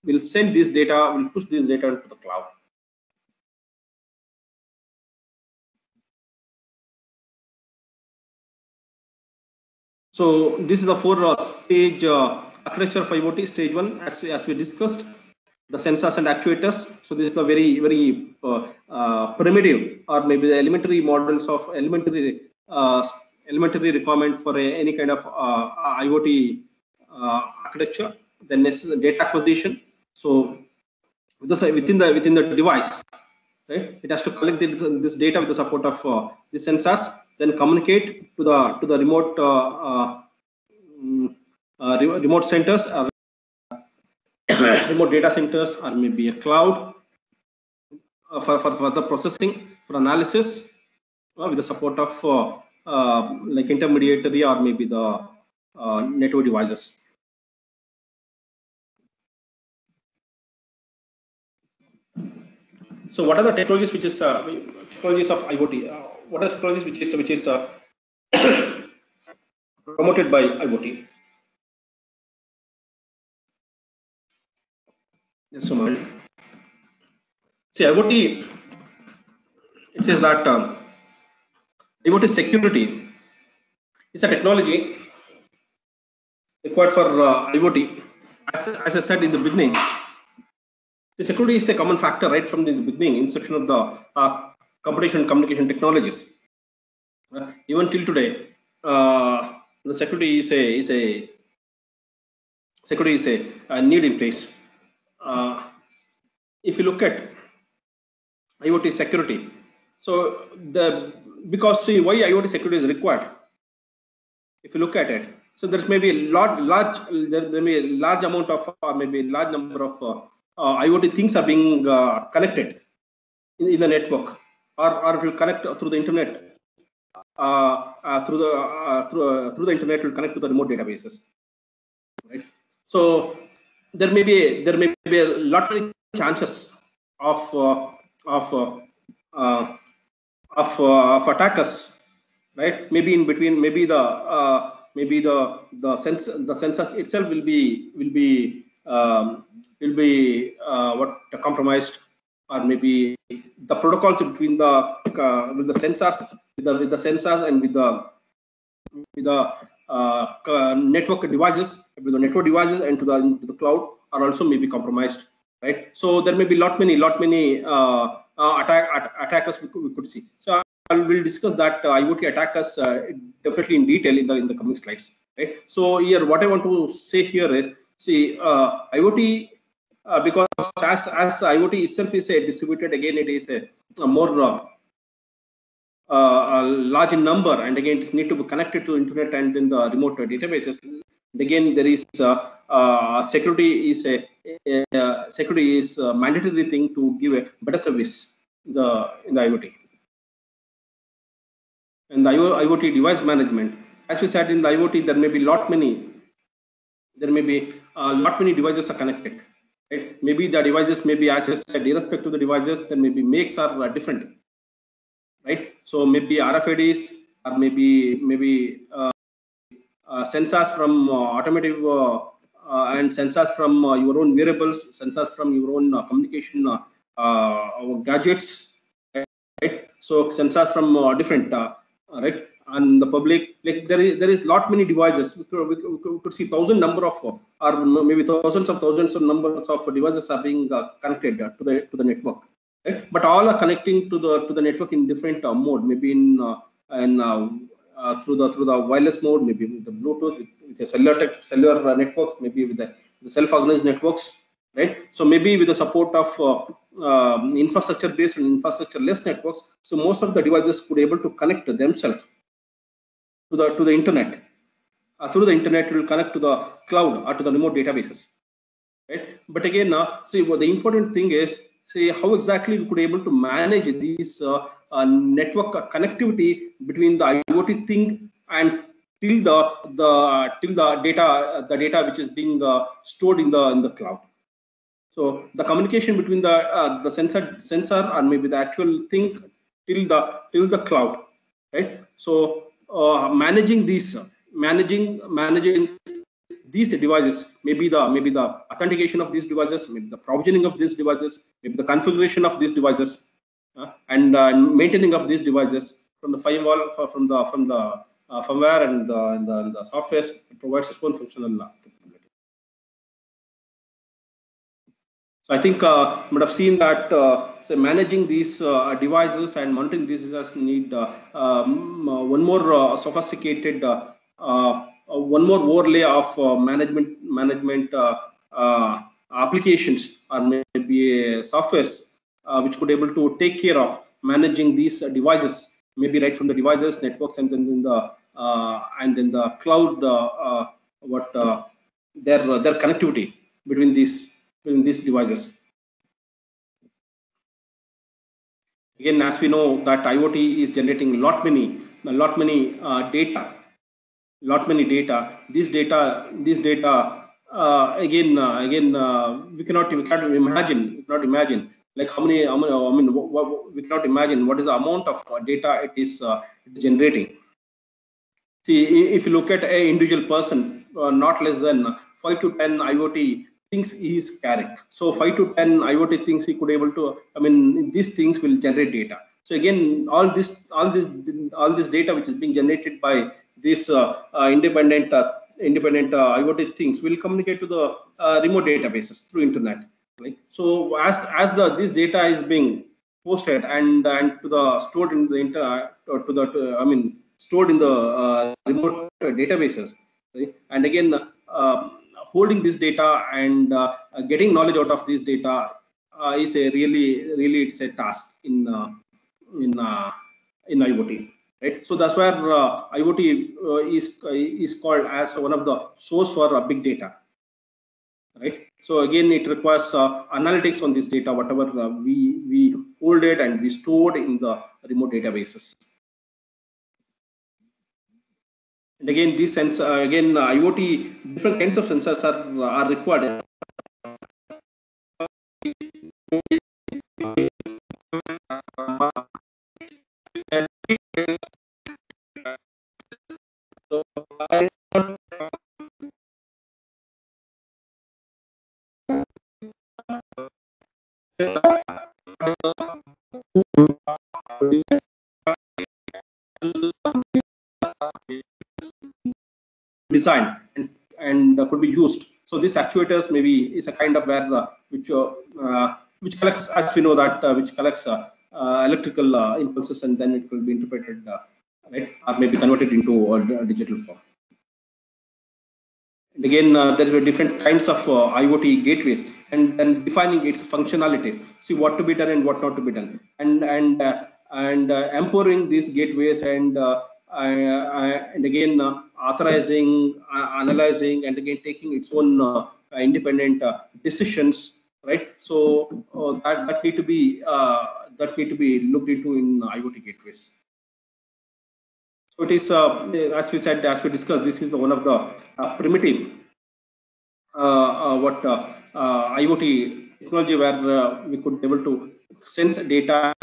will send this data, will push this data into the cloud. So this is the four-stage architecture of IoT. Stage one, as we discussed, the sensors and actuators. So this is the very primitive or maybe the elementary models of elementary requirement for any kind of IoT architecture. Then next is the data acquisition. So within the device, right? It has to collect this data with the support of the sensors, then communicate to the remote remote centers, or remote data centers, or maybe a cloud for the processing, for analysis, with the support of like intermediary or maybe the network devices. So what are the technologies which is technologies of IoT? What are technologies which is promoted by IoT? Yes, Sumant. See, IoT, it says that IoT security is a technology required for IoT. As I said in the beginning, the security is a common factor right from the beginning, inception of the computation and communication technologies. Even till today, the security is a need in place. If you look at IoT security, so because see why IoT security is required. If you look at it, so there's maybe a large amount of maybe a large number of IoT things are being connected in the network, or it will connect through the internet. Through the internet will connect to the remote databases, right? So there may be a lot of chances of attackers, right? Maybe in between, maybe the sensors itself will be compromised, or maybe the protocols between the with the sensors and with the network devices, with the network devices and to the cloud are also maybe compromised, right? So there may be lot many attackers we could see. So we'll discuss that IoT attackers definitely in detail in the coming slides, right? So here what I want to say here is, see, IoT, because as IoT itself is a distributed, again it is a more a large number, and again it need to be connected to internet and then the remote databases. And again there is security is a mandatory thing to give a better service in the IoT. And the IoT device management, as we said, in the IoT there may be lot many devices are connected, right? Maybe the devices, maybe as I said, irrespective of the devices, there may be makes are different, right? So maybe RFIDs, or maybe sensors from automotive and sensors from your own wearables, sensors from your own communication gadgets, right? So sensors from different right, and the public, like there is lot many devices. We could see thousand number of or maybe thousands of numbers of devices are being connected to the network, right? But all are connecting to the network in different mode, maybe through the wireless mode, maybe with the Bluetooth, with the cellular networks, maybe with the self-organized networks, right? So maybe with the support of infrastructure-based and infrastructure-less networks, so most of the devices could able to connect themselves to the internet. Through the internet, it will connect to the cloud or to the remote databases, right? But again, see, what the important thing is, see how exactly we could able to manage these network connectivity between the IoT thing and till the data which is being stored in the cloud. So the communication between the sensor and maybe the actual thing till the cloud, right? So managing these devices, maybe the authentication of these devices, maybe the provisioning of these devices, maybe the configuration of these devices, and maintaining of these devices from the firewall, from the firmware and the software, it provides its own functional capability. So I think you would have seen that so managing these devices and monitoring these devices need one more sophisticated, one more overlay of management applications or maybe softwares which could able to take care of managing these devices, maybe right from the devices, networks, and then in the cloud, their connectivity between these devices. Again, as we know that IoT is generating lot many data. These data again we cannot imagine like how many, I mean, we cannot imagine what is the amount of data it is generating. See, if you look at an individual person, not less than 5 to 10 IoT things he is carrying. So 5 to 10 IoT things he could able to, I mean, these things will generate data. So again, all this data which is being generated by this independent IoT things will communicate to the remote databases through internet. Right? So as this data is being posted and to the stored in the stored in the remote databases, right? And again, holding this data and getting knowledge out of this data is a really it's a task in IoT, right? So that's where IoT is called as one of the source for big data, right? So again, it requires analytics on this data, whatever we hold it and we stored in the remote databases. And again, these sensors, again, IoT, different kinds of sensors are required. Design and could be used. So these actuators maybe is a kind of where which collects, as we know that which collects electrical impulses, and then it will be interpreted right, or maybe converted into a digital form. And again, there are different kinds of IoT gateways, and then defining its functionalities. See what to be done and what not to be done, and empowering these gateways and again authorizing, analyzing, and again taking its own independent decisions. Right. So that need to be looked into in IoT gateways. So it is, as we said, as we discussed, this is one of the primitive IoT technology where we could be able to sense data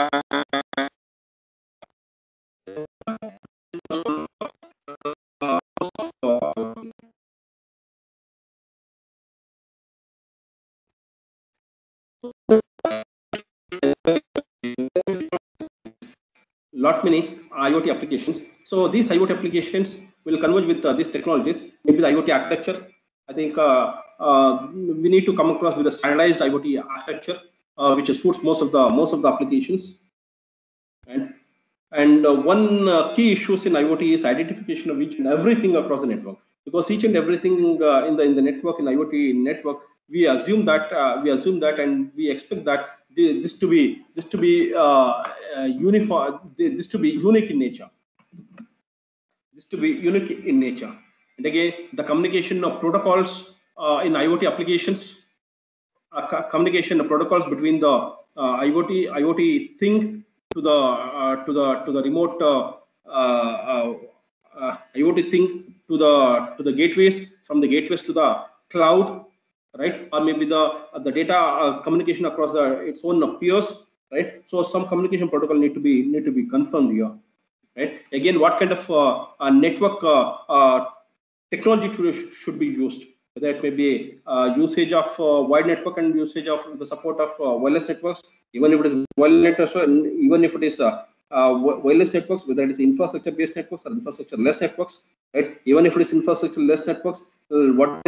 lot many IoT applications. So these IoT applications will converge with these technologies, maybe the IoT architecture. I think we need to come across with a standardized IoT architecture which suits most of the applications. And one key issues in IoT is identification of each and everything across the network, because each and everything in the network, in IoT network, we assume that and we expect that this to be uniform, this to be unique in nature. And again, the communication of protocols in IoT applications, communication of protocols between the IoT thing to the remote IoT thing to the gateways, from the gateways to the cloud, right? Or maybe the data communication across its own peers, right? So some communication protocol need to be confirmed here, right? Again, what kind of network technology should be used? Whether it may be usage of wide network and usage of the support of wireless networks, even if it is wireless networks, and even if it is wireless networks, whether it is infrastructure-based networks or infrastructure-less networks, right? Even if it is infrastructure-less networks, what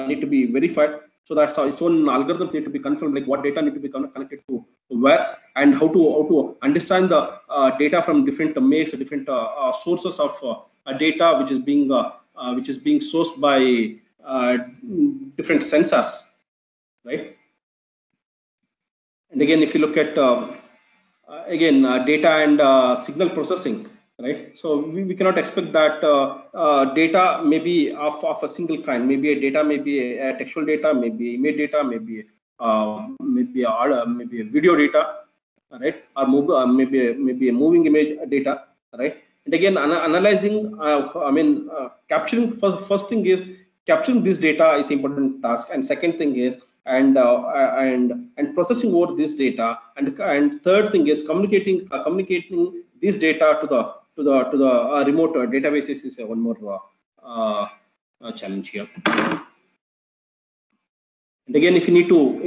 need to be verified. So that's how its own algorithm need to be confirmed, like what data need to be connected to where, and how to understand the data from different makes, different sources of data which is being sourced by different sensors, right? And again, if you look at data and signal processing, right? So we cannot expect that data may be of a single kind. Maybe a data, maybe a textual data, maybe image data, maybe a video data, right? Or maybe a moving image data, right? And again, analyzing, capturing. First thing is capturing this data is important task, and second thing is and processing over this data, and third thing is communicating this data to the remote databases is one more challenge here. And again, if you need to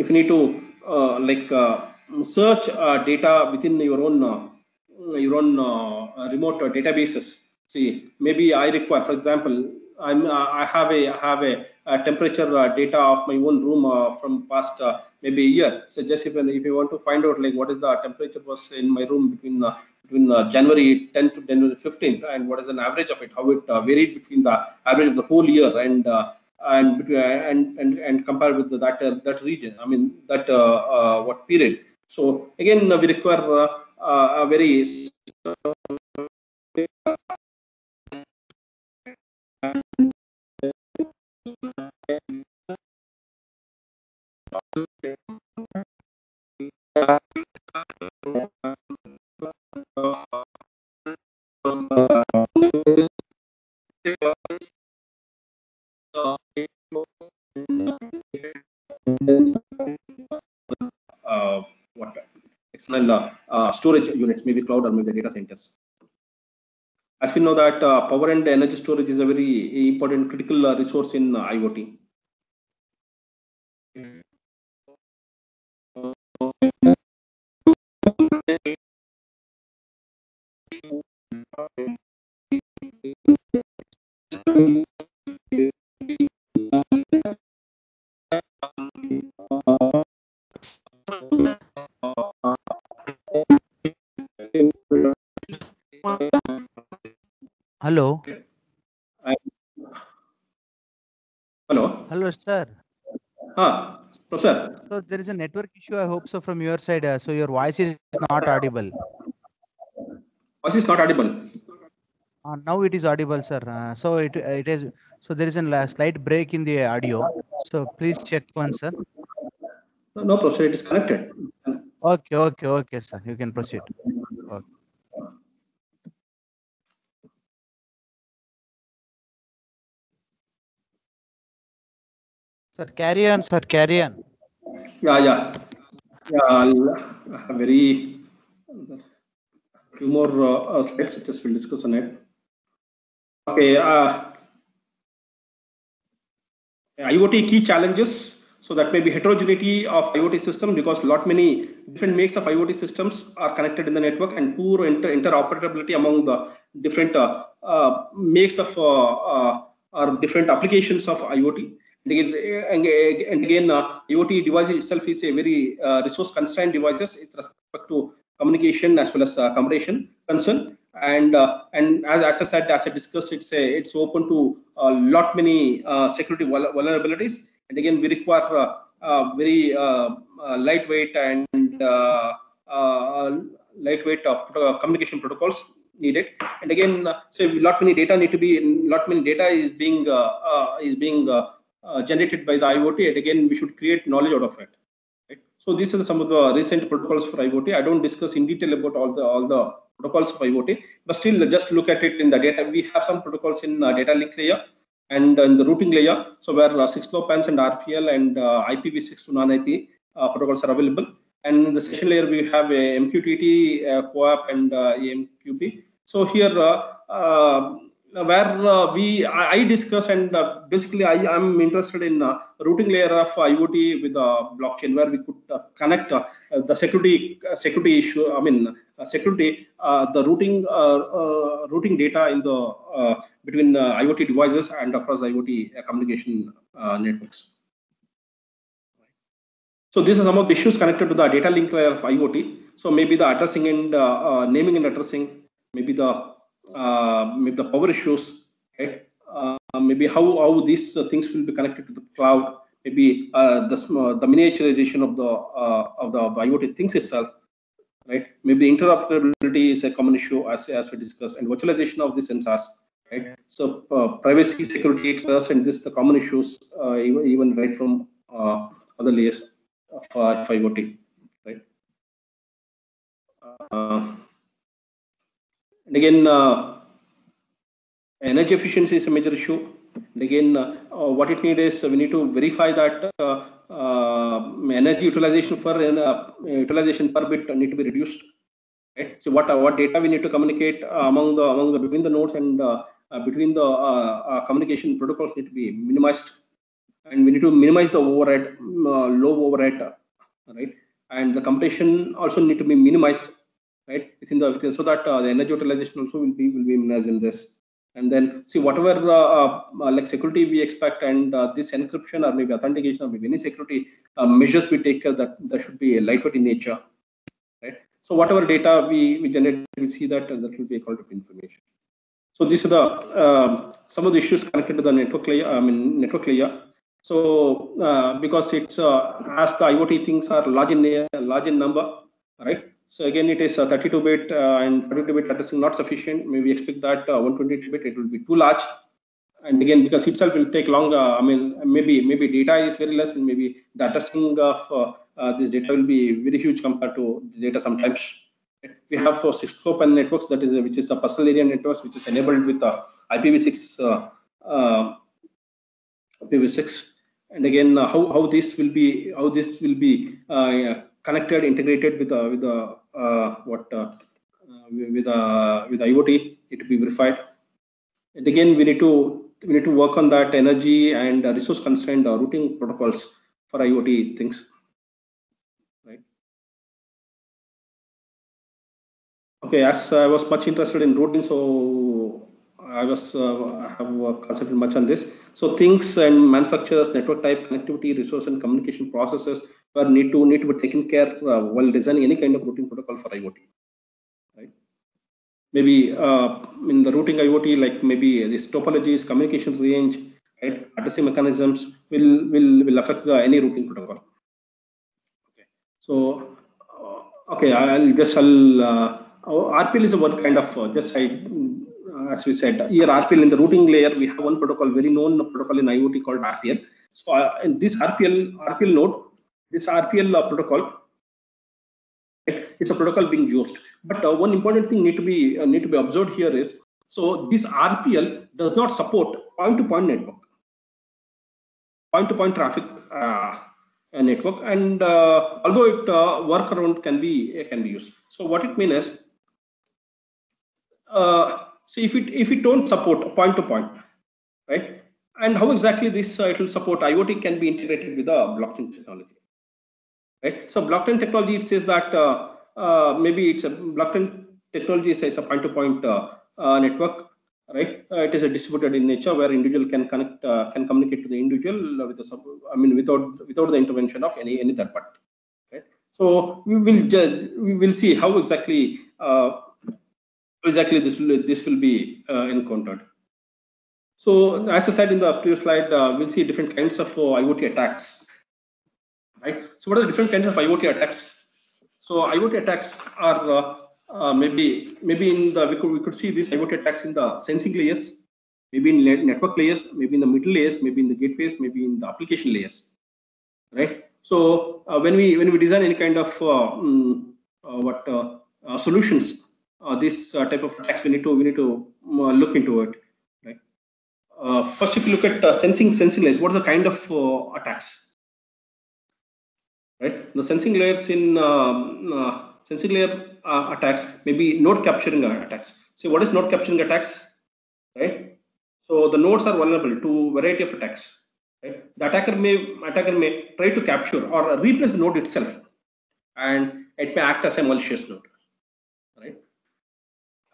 search data within your own remote databases. See, maybe I require, for example, I have a temperature data of my own room from past maybe a year. So just if you want to find out like what is the temperature was in my room between January 10th to January 15th, and what is an average of it, how it varied between the average of the whole year, and compare with that region. I mean that what period. So again, we require a very external storage units, maybe cloud or maybe data centers. As we know that power and energy storage is a very important critical resource in IoT. Hello. Hello. Hello, sir. Professor. So there is a network issue, I hope so, from your side. So your voice is not audible. Voice is not audible. Now it is audible, sir. So it is. So there is a slight break in the audio. So please check once, sir. No, Professor, it is connected. Okay, sir. You can proceed. Okay. Sir, carry on, sir. Carry on. Yeah. Very few more slides. Just we'll discuss on it. Okay. IoT key challenges So that may be heterogeneity of IoT system, because many different makes of IoT systems are connected in the network, and poor interoperability among the different makes of or different applications of IoT. And again, IoT device itself is a very resource constrained devices with respect to communication as well as computation concern. And as I said, as I discussed, it's open to lot many security vulnerabilities. And again, we require very lightweight and communication protocols needed. And again, so lot many data is being generated by the IoT. And again, we should create knowledge out of it. Right? So these are some of the recent protocols for IoT. I don't discuss in detail about all the protocols of IoT, but still just look at it in the data. We have some protocols in data link layer and in the routing layer. So where 6LoWPANs and RPL and IPv6 to non-IP protocols are available. And in the session layer, we have a MQTT, CoAP, and AMQP. So here, I discuss, and basically I'm interested in routing layer of IoT with blockchain, where we could connect the security issue. The routing data in the between IoT devices and across IoT communication networks. So these are some of the issues connected to the data link layer of IoT. So maybe the addressing and naming and addressing, maybe the power issues, right? Maybe how these things will be connected to the cloud. Maybe the miniaturization of the IoT things itself, right? Maybe interoperability is a common issue as we discussed, and virtualization of the sensors, right? So privacy, security, trust, and the common issues even right from other layers of IoT, right? And again, energy efficiency is a major issue. And again, what it needs is we need to verify that energy utilization per bit need to be reduced. Right? So what data we need to communicate between the nodes and between the communication protocols need to be minimized, and we need to minimize the overhead, low overhead, right? And the computation also need to be minimized, right? So that the energy utilization also will be minimized in this. And then see whatever like security we expect, and this encryption or maybe authentication or maybe any security measures we take, that should be lightweight in nature, right? So whatever data we generate, we see that will be a quality of information. So these are the some of the issues connected to the network layer. So because it's as the IoT things are large in number, right? So again, it is 32-bit and 32-bit addressing not sufficient. Maybe we expect that 128-bit it will be too large, and again because itself will take longer. Maybe data is very less, and maybe the addressing of this data will be very huge compared to the data sometimes. We have 6LoWPAN networks, which is a personal area networks, which is enabled with IPv6. IPv6, and again how this will be connected, integrated with IoT, it will be verified. And again, we need to work on that energy and resource constrained routing protocols for IoT things, right? Okay, as I was much interested in routing, so I have concentrated much on this. So things and manufacturers, network type, connectivity, resource and communication processes need to be taken care while designing any kind of routing protocol for IoT, right? Maybe in the routing IoT, like maybe this topologies, communication range, right, addressing mechanisms will affect any routing protocol. Okay, so okay, RPL is a one kind of as we said here, RPL in the routing layer, we have one protocol, very known protocol in IoT called RPL. So in this RPL node, this RPL protocol, it's a protocol being used. But one important thing need to be observed here is, so this RPL does not support point-to-point network, point-to-point traffic network, and although it workaround can be used. So what it means is, so if it don't support point-to-point, right? and how exactly this it will support IoT can be integrated with the blockchain technology. Right. So blockchain technology, it says that maybe it's a blockchain technology says a point-to-point network. Right. It is a distributed in nature where individual can connect, can communicate to the individual with the without the intervention of any third party. Right. So we will see how exactly this will be encountered. So as I said in the previous slide, we'll see different kinds of IoT attacks. Right. So what are the different kinds of IoT attacks? So IoT attacks are maybe in the we could see these IoT attacks in the sensing layers, maybe in network layers, maybe in the middle layers, maybe in the gateways, maybe in the application layers. Right. So when we design any kind of solutions, this type of attacks, we need to look into it. Right. First, if you look at sensing layers, what is the kind of attacks? Right, the sensing layers in sensing layer attacks, maybe node capturing attacks. So what is node capturing attacks? Right, so the nodes are vulnerable to variety of attacks. Right, the attacker may try to capture or replace the node itself, and it may act as a malicious node. Right,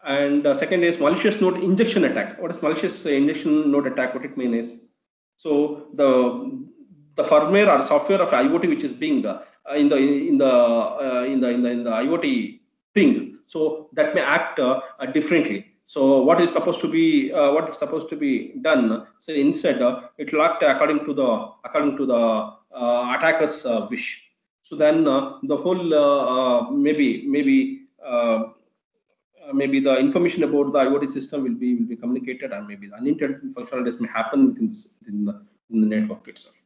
and second is malicious node injection attack. What is malicious injection node attack? What it means is, so the firmware or software of IoT which is being in the IoT thing, so that may act differently. So what is supposed to be done? So instead, it will act according to the attacker's wish. So then the whole maybe the information about the IoT system will be communicated, and maybe the unintended functionalities may happen within the network itself.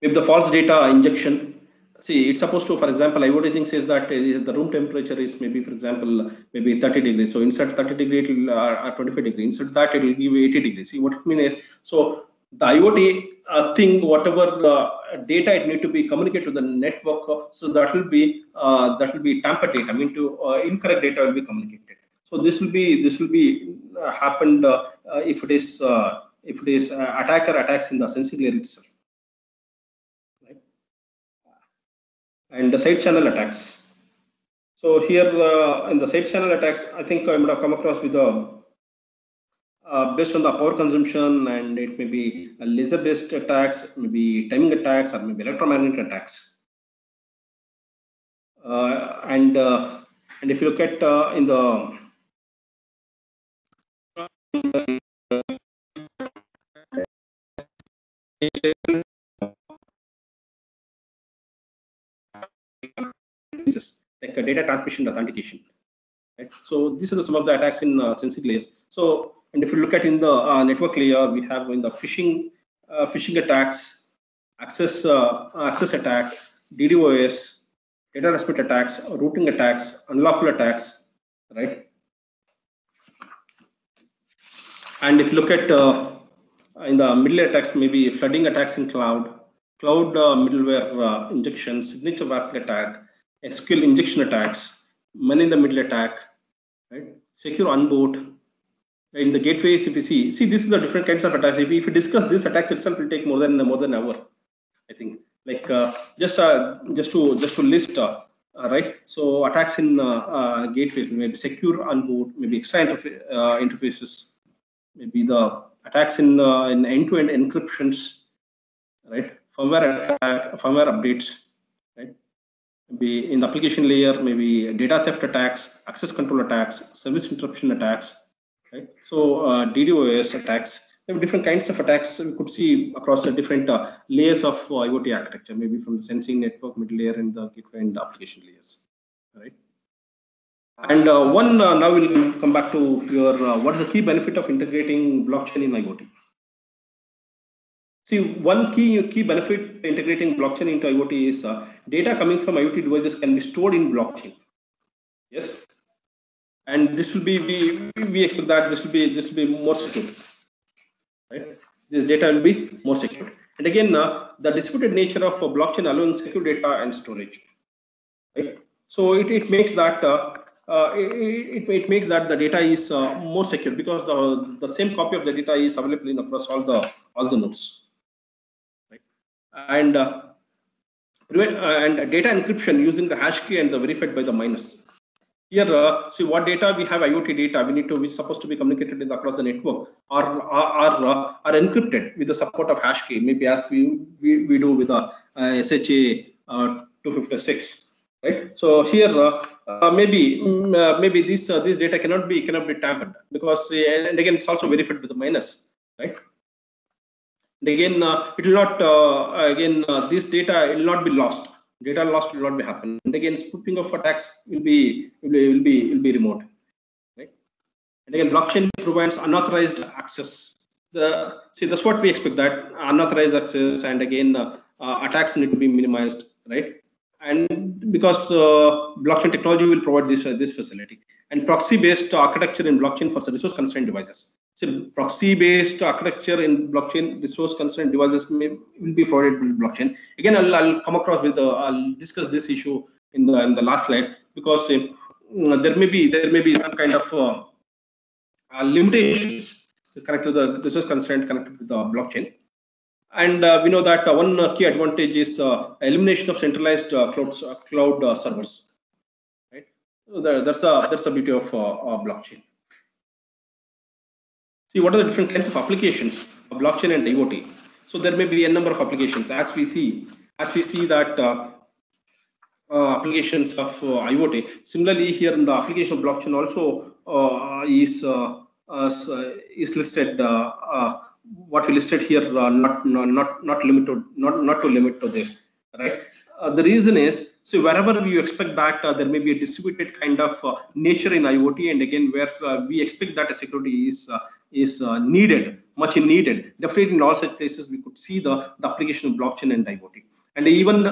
If the false data injection, see, it's supposed to, for example, IoT thing says that the room temperature is maybe, for example, maybe 30 degrees. So inside 30 degrees, it will 25 degrees. Inside that, it will give 80 degrees. See, what it means is, so the IoT thing, whatever data it need to be communicated to the network, so that will be tampered data. I mean, incorrect data will be communicated. So this will be happened if it is attacker attacks in the sensing layer itself. And the side channel attacks. So here in the side channel attacks, I think I would have come across with based on the power consumption, and it may be laser based attacks, maybe timing attacks, or maybe electromagnetic attacks. And if you look at in the like a data transmission authentication. Right? So these are some of the attacks in sensing layers. So, and if you look at in the network layer, we have in the phishing attacks, access attack, DDoS, data respect attacks, routing attacks, unlawful attacks, right? And if you look at in the middle attacks, maybe flooding attacks in cloud middleware injection, signature wrapping attack, SQL injection attacks, money in the middle attack, right? Secure onboard. In the gateways, if you see this is the different kinds of attacks. If we discuss this attacks itself, will take more than an hour, I think. Like just to list, right? So attacks in gateways, maybe secure onboard, maybe extra interfaces, maybe the attacks in end-to-end encryptions, right? Firmware updates, right? Maybe in the application layer, maybe data theft attacks, access control attacks, service interruption attacks, right? So DDoS attacks. There are different kinds of attacks we could see across the different layers of IoT architecture, maybe from the sensing network, middle layer, and the gateway and the application layers, right? And now we'll come back to your what is the key benefit of integrating blockchain in IoT? See, one key benefit integrating blockchain into IoT is data coming from IoT devices can be stored in blockchain. Yes, and this will be we expect that this will be more secure, right? This data will be more secure. And again, the distributed nature of blockchain allowing secure data and storage, right? So it makes that it makes that the data is more secure, because the same copy of the data is available in across all the nodes, right? And and data encryption using the hash key and the verified by the miners. Here, see what data we have. IoT data which is supposed to be communicated across the network are encrypted with the support of hash key, maybe as we do with the SHA 256, right? So here maybe this data cannot be tampered, because and again it's also verified with the miners, right? And again it will not this data will not be lost. Data loss will not be happen, and again spoofing of attacks will be remote, right? And again blockchain provides unauthorized access. That's what we expect, that unauthorized access, and again attacks need to be minimized, right? And because blockchain technology will provide this facility, and proxy based architecture in blockchain for resource constrained devices. So proxy-based architecture in blockchain resource-constrained devices will be provided with blockchain. Again, I'll come across with I'll discuss this issue in the last slide, because there may be some kind of limitations connected to the resource constraint connected with the blockchain. And we know that one key advantage is elimination of centralized cloud servers. Right? So that's a beauty of blockchain. See, what are the different kinds of applications of blockchain and IoT? So there may be a number of applications, as we see that applications of IoT. Similarly, here in the application of blockchain also is listed. What we listed here, not to limit to this, right? The reason is, so wherever you expect that there may be a distributed kind of nature in IoT, and again where we expect that a security is needed, much needed. Definitely in all such places we could see the application of blockchain and IoT. And even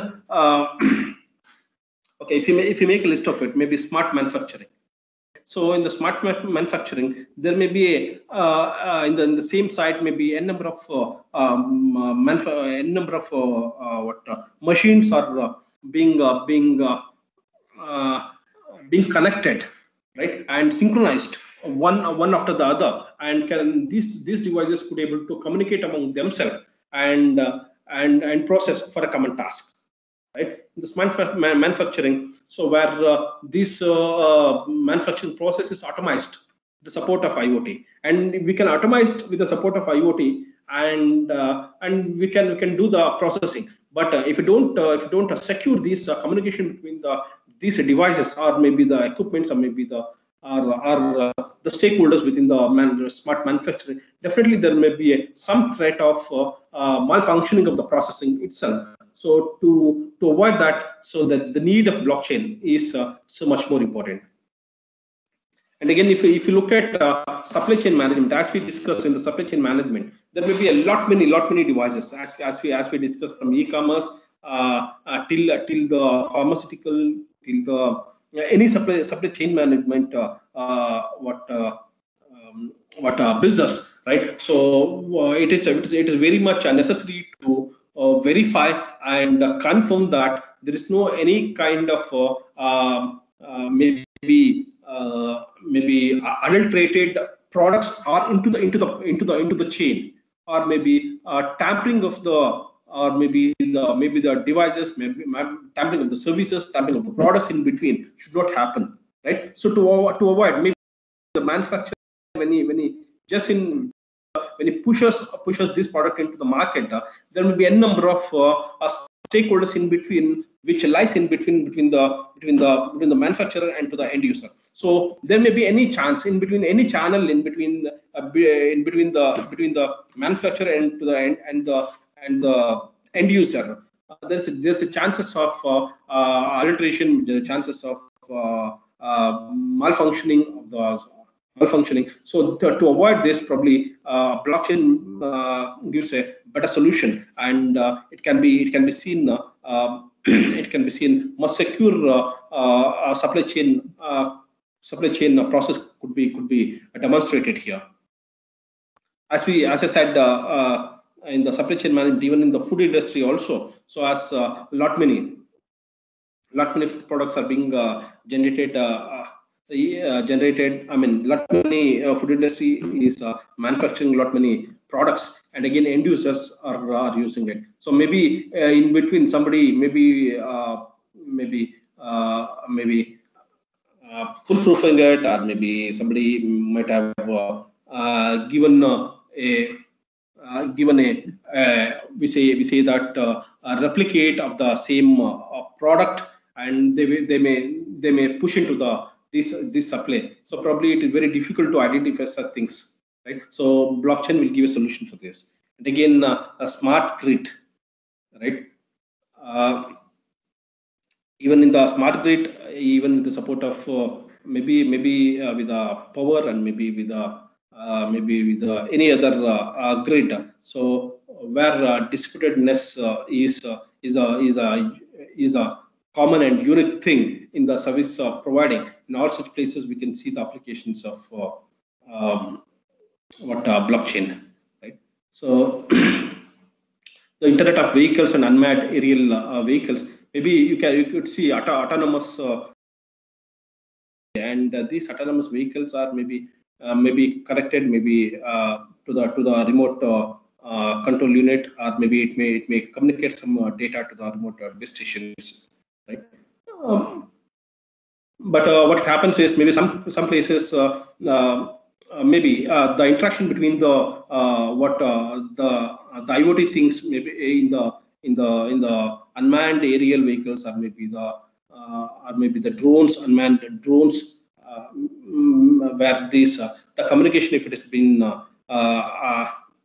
okay, if you make a list of it, maybe smart manufacturing. So in the smart manufacturing, there may be in the same site maybe a number of machines are being connected, right, and synchronized one after the other, and these devices could able to communicate among themselves and process for a common task. Right, the smart manufacturing, so where this manufacturing process is automized with the support of IoT, and we can automate with the support of IoT, and we can do the processing. But if you don't secure this communication between these devices, or maybe the equipments, or maybe the stakeholders within the smart manufacturing, definitely there may be some threat of malfunctioning of the processing itself. So to avoid that, so that the need of blockchain is so much more important. And again, if you look at supply chain management, as we discussed in the supply chain management, there may be a lot many devices, as we discussed, from e-commerce till the pharmaceutical, till the any supply chain management business, right? So it is very much necessary to verify and confirm that there is no any kind of maybe adulterated products are into the chain, or maybe tampering of the, or maybe the devices, maybe tampering of the services, tampering of the products in between should not happen, right? So to avoid, maybe the manufacturer, when he pushes this product into the market, there will be a number of stakeholders in between, which lies in between the manufacturer and to the end user. So there may be any chance in between, any channel in between the manufacturer and to the the end user. There's a chances of alteration, the chances of malfunctioning of the malfunctioning. So to avoid this, probably blockchain gives a better solution, and it can be seen much secure supply chain process could be demonstrated here. As I said, in the supply chain management, even in the food industry also, so as lot many products are being generated generated. I mean, lot many food industry is manufacturing lot many products, and again end users are using it. So maybe in between somebody proofing it, or maybe somebody might have given we say that a replicate of the same product, and they may push into this supply. So probably it is very difficult to identify such things, right? So blockchain will give a solution for this. And again, a smart grid, right? Even in the smart grid, even with the support of maybe with the power, and maybe with any other grid. So where distributedness is a common and unique thing in the service providing. In all such places, we can see the applications of blockchain, right? So the Internet of Vehicles and unmanned aerial vehicles. Maybe you could see autonomous, and these autonomous vehicles are maybe connected to the remote control unit, or maybe it may communicate some data to the remote base stations, right? But what happens is maybe some places maybe the interaction between the IoT things, maybe in the unmanned aerial vehicles, or maybe the drones, unmanned drones, where this the communication, if it has been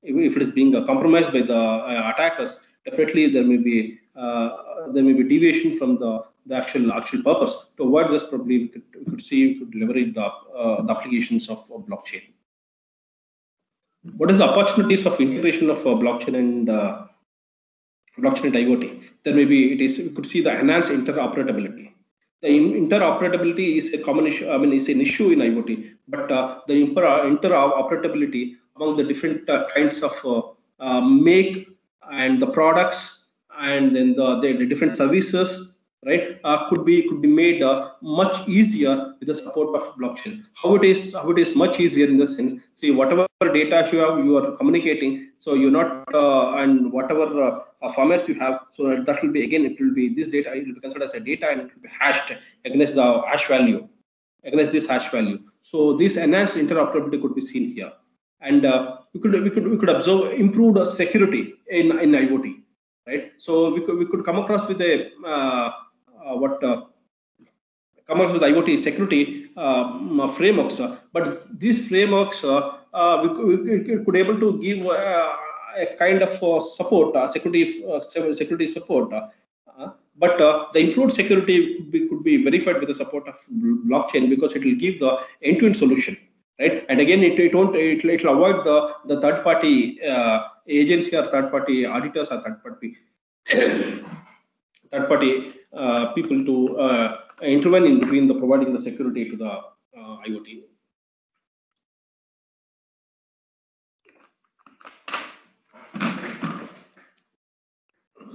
if it is being compromised by the attackers, definitely there may be deviation from the actual purpose. To avoid this, probably we could leverage the applications of blockchain. What is the opportunities of integration of blockchain and IoT? There may be we could see the enhanced interoperability. The interoperability is a common issue. I mean, it's an issue in IoT, but the interoperability among the different kinds of make and the products, and then the different services, right, could be made much easier with the support of blockchain. How it is much easier in the sense, see, whatever data you are communicating, so you're not and whatever formats you have, so that will be, again, it will be this data, it will be considered as a data, and it will be hashed against the hash value, against this hash value. So this enhanced interoperability could be seen here, and we could observe improved security in IoT, right? So we could come across with a come across with IoT security frameworks, but these frameworks we could able to give a kind of support, security support. But the improved security could be verified with the support of blockchain, because it will give the end-to-end solution, right? And again, it will avoid the third-party agency, or third-party auditors, or third-party people to intervene in between the providing the security to the IoT.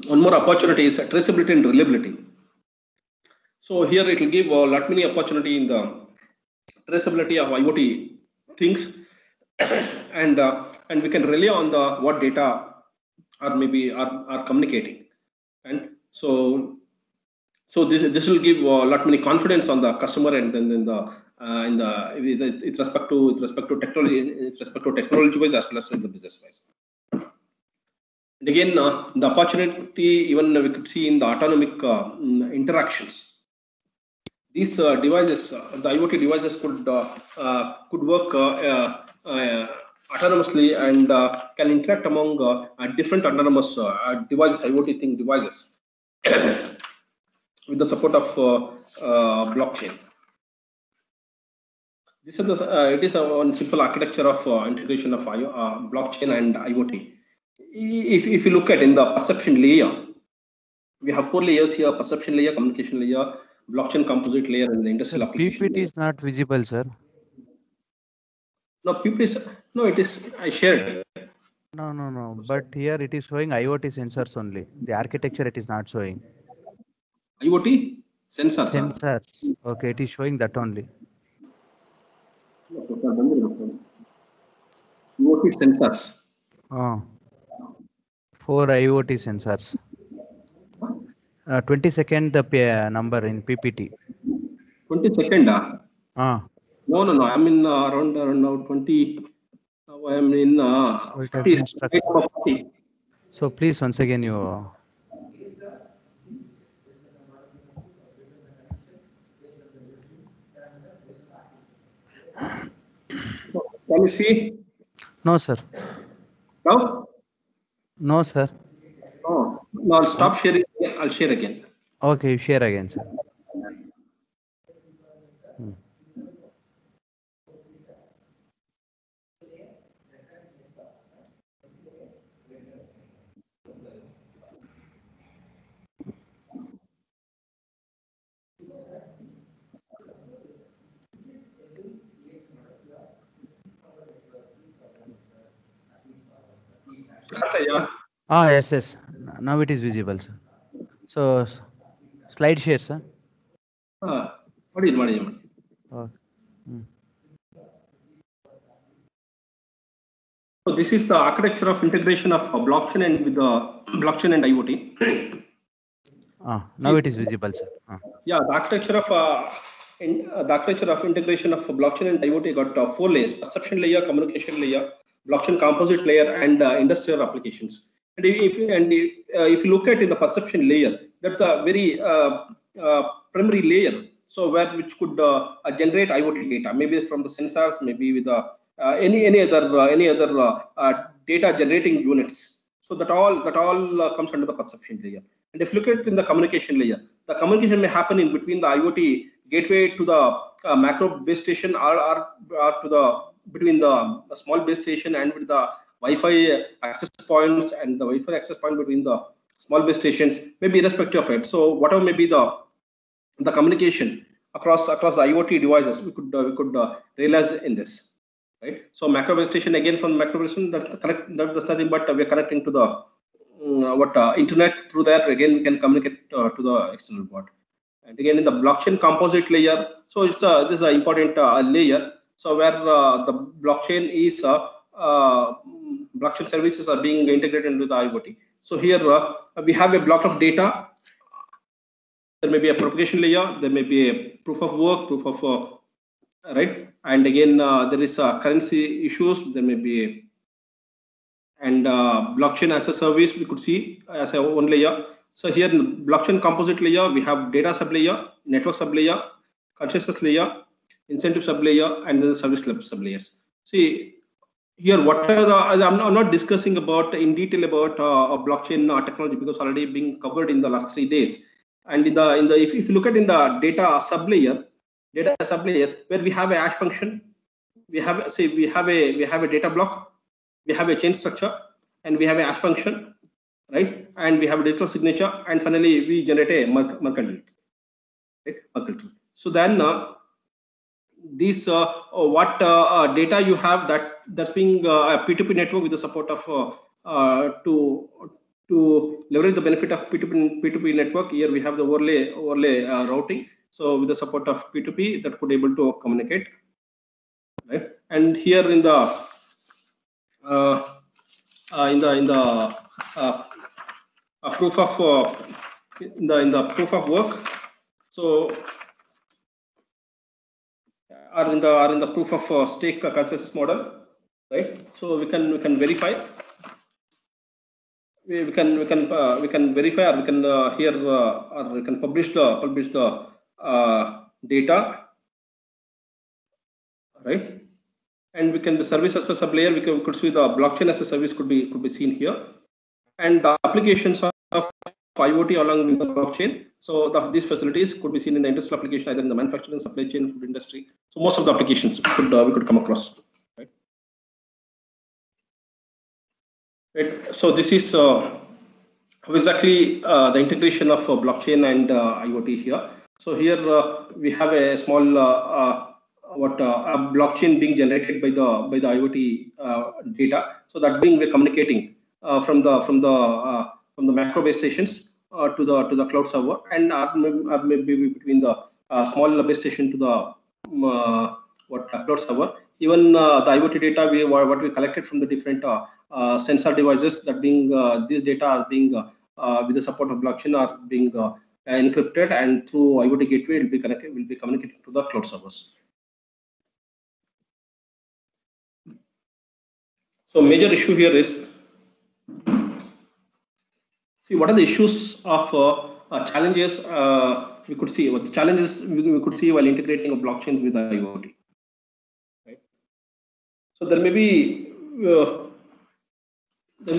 One more opportunity is traceability and reliability. So here it will give a lot many opportunity in the traceability of IoT things, and we can rely on the what data are maybe are communicating, and so this will give a lot many confidence on the customer, and then with respect to technology wise, as well as in the business wise. And again, the opportunity even we could see in the autonomic interactions. These devices, the IoT devices, could work autonomously, and can interact among different autonomous devices, IoT devices, with the support of blockchain. This is it is one simple architecture of integration of blockchain and IoT. If you look at in the perception layer, we have 4 layers here: perception layer, communication layer, blockchain composite layer, and the industrial application PPT layer. is not visible, sir. No, PPT no, it is, I shared. No. But here it is showing IoT sensors only. The architecture it is not showing. IoT sensors. Sensors. Okay, it is showing that only. IoT sensors. 4 IoT sensors. 22nd the number in PPT. 22nd. No. I'm in around now 20. Now I am in So it has 40. been struck. 40. So please once again you. Can you see? No, sir. Now? No, sir. No, I'll stop sharing. I'll share again. Okay, you share again, sir. Yes. Now it is visible, sir. So slide share, sir. What is money? Okay. So this is the architecture of integration of blockchain and with the blockchain and IoT. Now it is visible, sir. Yeah, the architecture of integration of blockchain and IoT got 4 layers: perception layer, communication layer, blockchain composite layer, and industrial applications. And if you look at in the perception layer, that's a very primary layer. So which could generate IoT data, maybe from the sensors, maybe with any other data generating units. So that all comes under the perception layer. And if you look at in the communication layer, the communication may happen in between the IoT gateway to the macro base station, or to the between the small base station and with the Wi-Fi access points, and the Wi-Fi access point between the small base stations, maybe irrespective of it. So whatever may be the communication across the IoT devices, we could realize in this. Right. So macro base station, again from macro base station, that's nothing but we are connecting to the internet. Through that, again we can communicate to the external world. And again in the blockchain composite layer, so this is an important layer. So where the blockchain is blockchain services are being integrated into the IoT. So here we have a block of data. There may be a propagation layer. There may be a proof of work, proof of right. And again there is currency issues. There may be and blockchain as a service we could see as a one layer. So here in the blockchain composite layer, we have data sublayer, network sublayer, consciousness layer, incentive sublayer, and then the service sublayers. See here, what are the? I'm not discussing about in detail about blockchain technology, because already being covered in the last 3 days. And in the if you look at in the data sublayer where we have a hash function, we have a data block, we have a chain structure, and we have a hash function, right? And we have a digital signature, and finally we generate a Merkle tree, right? Merkle tree. So then these what data you have that's being a P2P network with the support of to leverage the benefit of P2P network. Here we have the overlay routing. So with the support of P2P, that could able to communicate, right? And here in the proof of in the proof of work, so are in the proof of stake consensus model, right? So we can verify. We can verify, or we can here or we can publish the data, right? And we can the service as a sublayer. We could see the blockchain as a service could be seen here, and the applications of IoT along with the blockchain. So these facilities could be seen in the industrial application, either in the manufacturing, supply chain, food industry. So most of the applications we could come across. Right. So this is exactly the integration of blockchain and IoT here. So here we have a small a blockchain being generated by the IoT data. So that being we're communicating from the macro base stations to the cloud server, and maybe between the small base station to the cloud server. even the IoT data what we collected from the different sensor devices, that being these data are being with the support of blockchain are being encrypted, and through IoT gateway will be communicated to the cloud servers. So major issue here is, see what are the issues of challenges we could see. What challenges we could see while integrating of blockchains with IoT. Right. So there may be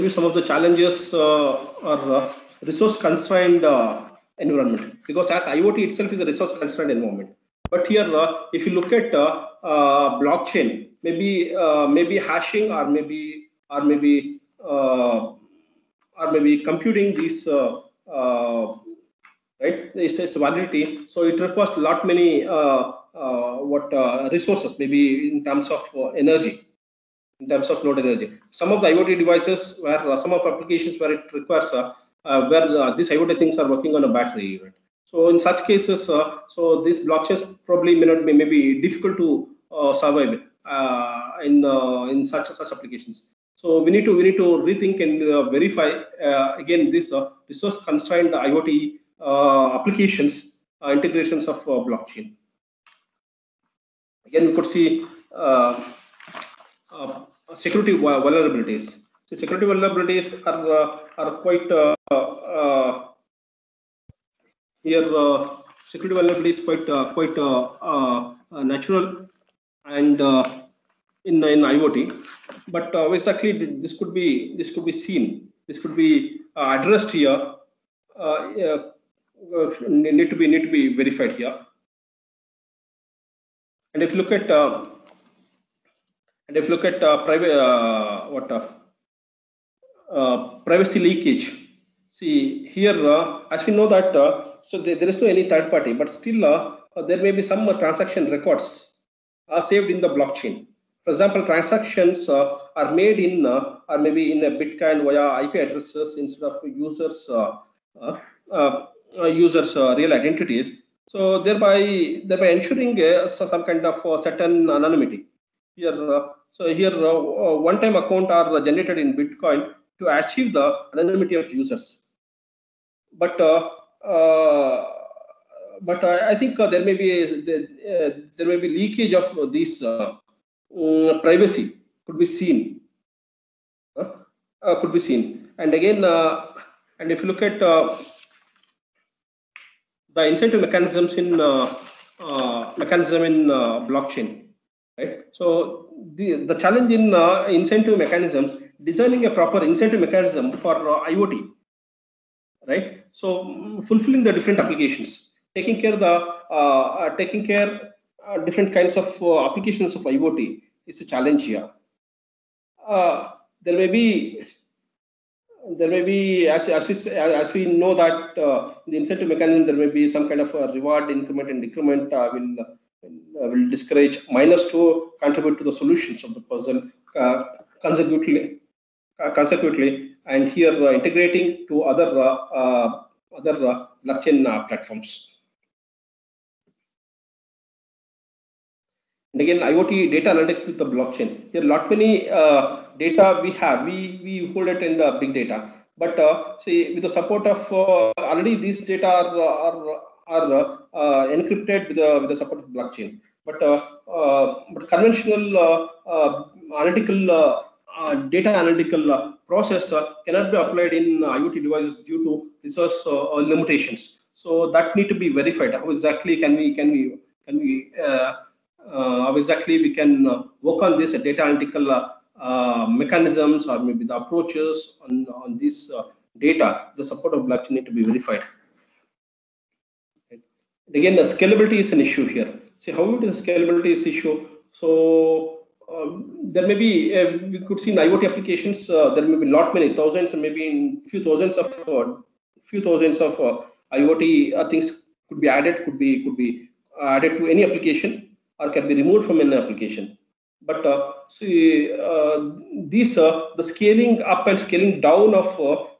some of the challenges are resource constrained environment, because as IoT itself is a resource constrained environment. But here, if you look at blockchain, maybe hashing or maybe computing these right, it's validity. So it requires a lot many resources, maybe in terms of energy, in terms of load energy. Some of the IoT devices where some of applications where it requires where these IoT things are working on a battery. Right? So in such cases, so these blockchains probably may not be, maybe difficult to survive in such applications. So we need to rethink and verify again this resource constrained IoT applications integrations of blockchain. Again, we could see security vulnerabilities. So security vulnerabilities are quite here. Security vulnerability is quite natural and in IoT, but exactly this could be seen. This could be addressed here. Need to be verified here. And if you look at privacy leakage, see here, as we know that so there is no any third party, but still there may be some transaction records are saved in the blockchain. For example, transactions are made in or maybe in a Bitcoin via IP addresses instead of users real identities. So thereby ensuring some kind of certain anonymity. Here, one-time account are generated in Bitcoin to achieve the anonymity of users. But I think there may be leakage of these privacy could be seen. And again, and if you look at the incentive mechanisms in blockchain, right? So the challenge in incentive mechanisms, designing a proper incentive mechanism for IoT, right? So fulfilling the different applications, taking care different kinds of applications of IoT is a challenge here. There may be as we know that the incentive mechanism, there may be some kind of a reward, increment and decrement will discourage miners to contribute to the solutions of the person consecutively, and here integrating to other blockchain platforms. And again, IoT data analytics with the blockchain. Here, lot many data we have. We hold it in the big data, but see, with the support of already these data are encrypted with the support of blockchain. But conventional data analytical process cannot be applied in IoT devices due to resource limitations. So that need to be verified. How exactly can we how exactly we can work on this data analytical mechanisms or maybe the approaches on this data. The support of blockchain need to be verified. And again, the scalability is an issue here. See how it is scalability is issue. So there may be we could see in IoT applications there may be many thousands and maybe in few thousands of IoT things could be added added to any application or can be removed from any application. But see these the scaling up and scaling down of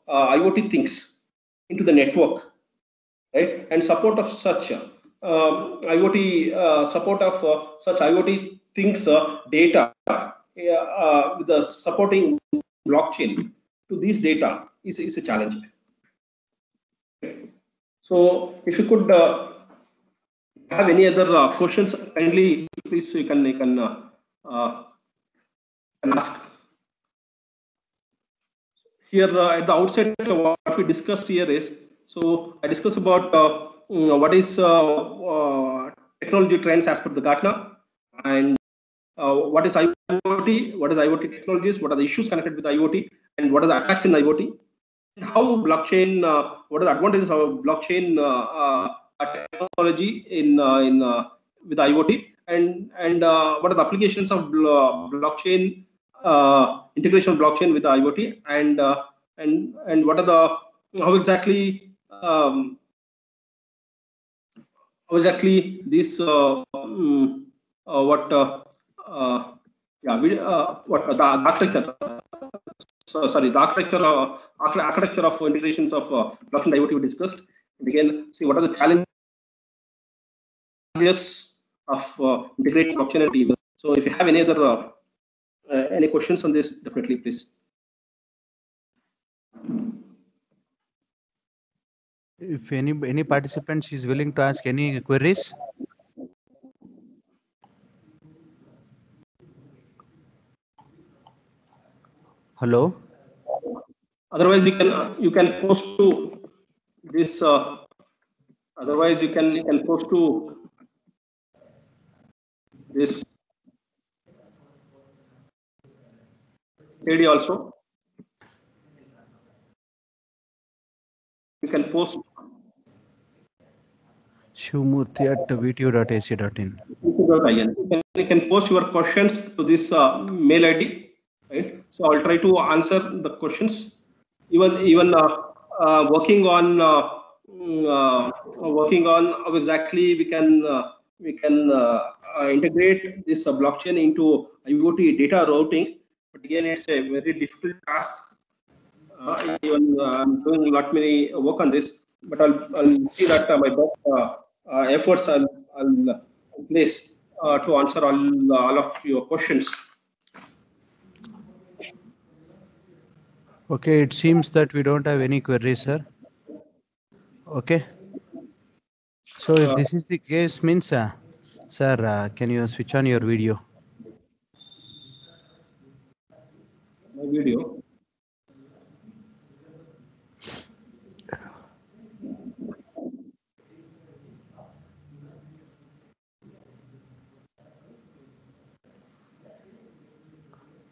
IoT things into the network, right? And support of such IoT such IoT things, data with the supporting blockchain to these data is a challenge. So if you could have any other questions, kindly please you can ask. Here at the outset, what we discussed here is, so I discussed about what is technology trends as per the Gartner, and what is IoT, what is IoT technologies, what are the issues connected with IoT, and what are the attacks in IoT, and how blockchain, what are the advantages of blockchain technology in with IoT, and what are the applications of blockchain, integration of blockchain with the IoT, and what are the how exactly this what the architecture, sorry, the architecture of integrations of blockchain and IoT we discussed. And again, see what are the challenges of integrating blockchain and IoT. So if you have any other any questions on this, definitely please. If any participants is willing to ask any queries. Hello. Otherwise, you can post to this. Otherwise, you can post to this AD also. You can post shivamurthy@vtu.ac.in. You can post your questions to this mail ID, right? So I'll try to answer the questions. Even working on how exactly we can integrate this blockchain into IoT data routing. But again, it's a very difficult task. Even I'm doing not many work on this, but I'll see that my best efforts I'll place to answer all of your questions. Okay, it seems that we don't have any queries, sir. Okay. So if this is the case, means, sir, can you switch on your video? My video.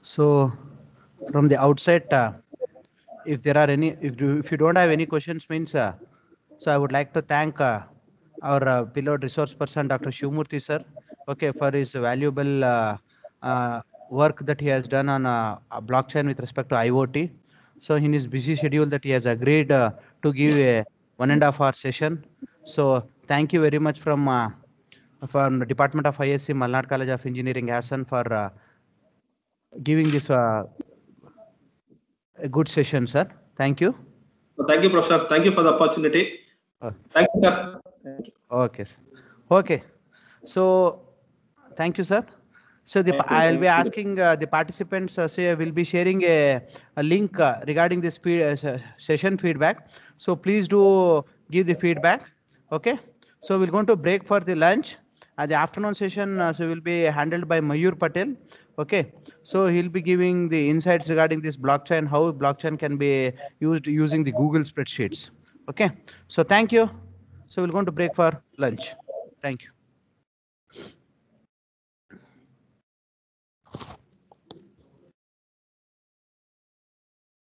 So from the outside, if there are any, if you don't have any questions, means, so I would like to thank our payload resource person, Dr. Shivamurthy, sir, okay, for his valuable work that he has done on blockchain with respect to IoT. So in his busy schedule that he has agreed to give a 1.5 hour session. So thank you very much from the Department of ISC, Malnad College of Engineering, Hassan, for giving this a good session, sir. Thank you. So thank you, Professor. Thank you for the opportunity. Thank you, sir. Thank you. Okay, sir. Okay. So thank you, sir. So I'll be asking the participants, say we'll be sharing a link regarding this session feedback. So please do give the feedback. Okay. So we're going to break for the lunch. The afternoon session so will be handled by Mayur Patel. Okay. So he'll be giving the insights regarding this blockchain, how blockchain can be used using the Google spreadsheets. Okay. So thank you. So we're going to break for lunch. Thank you.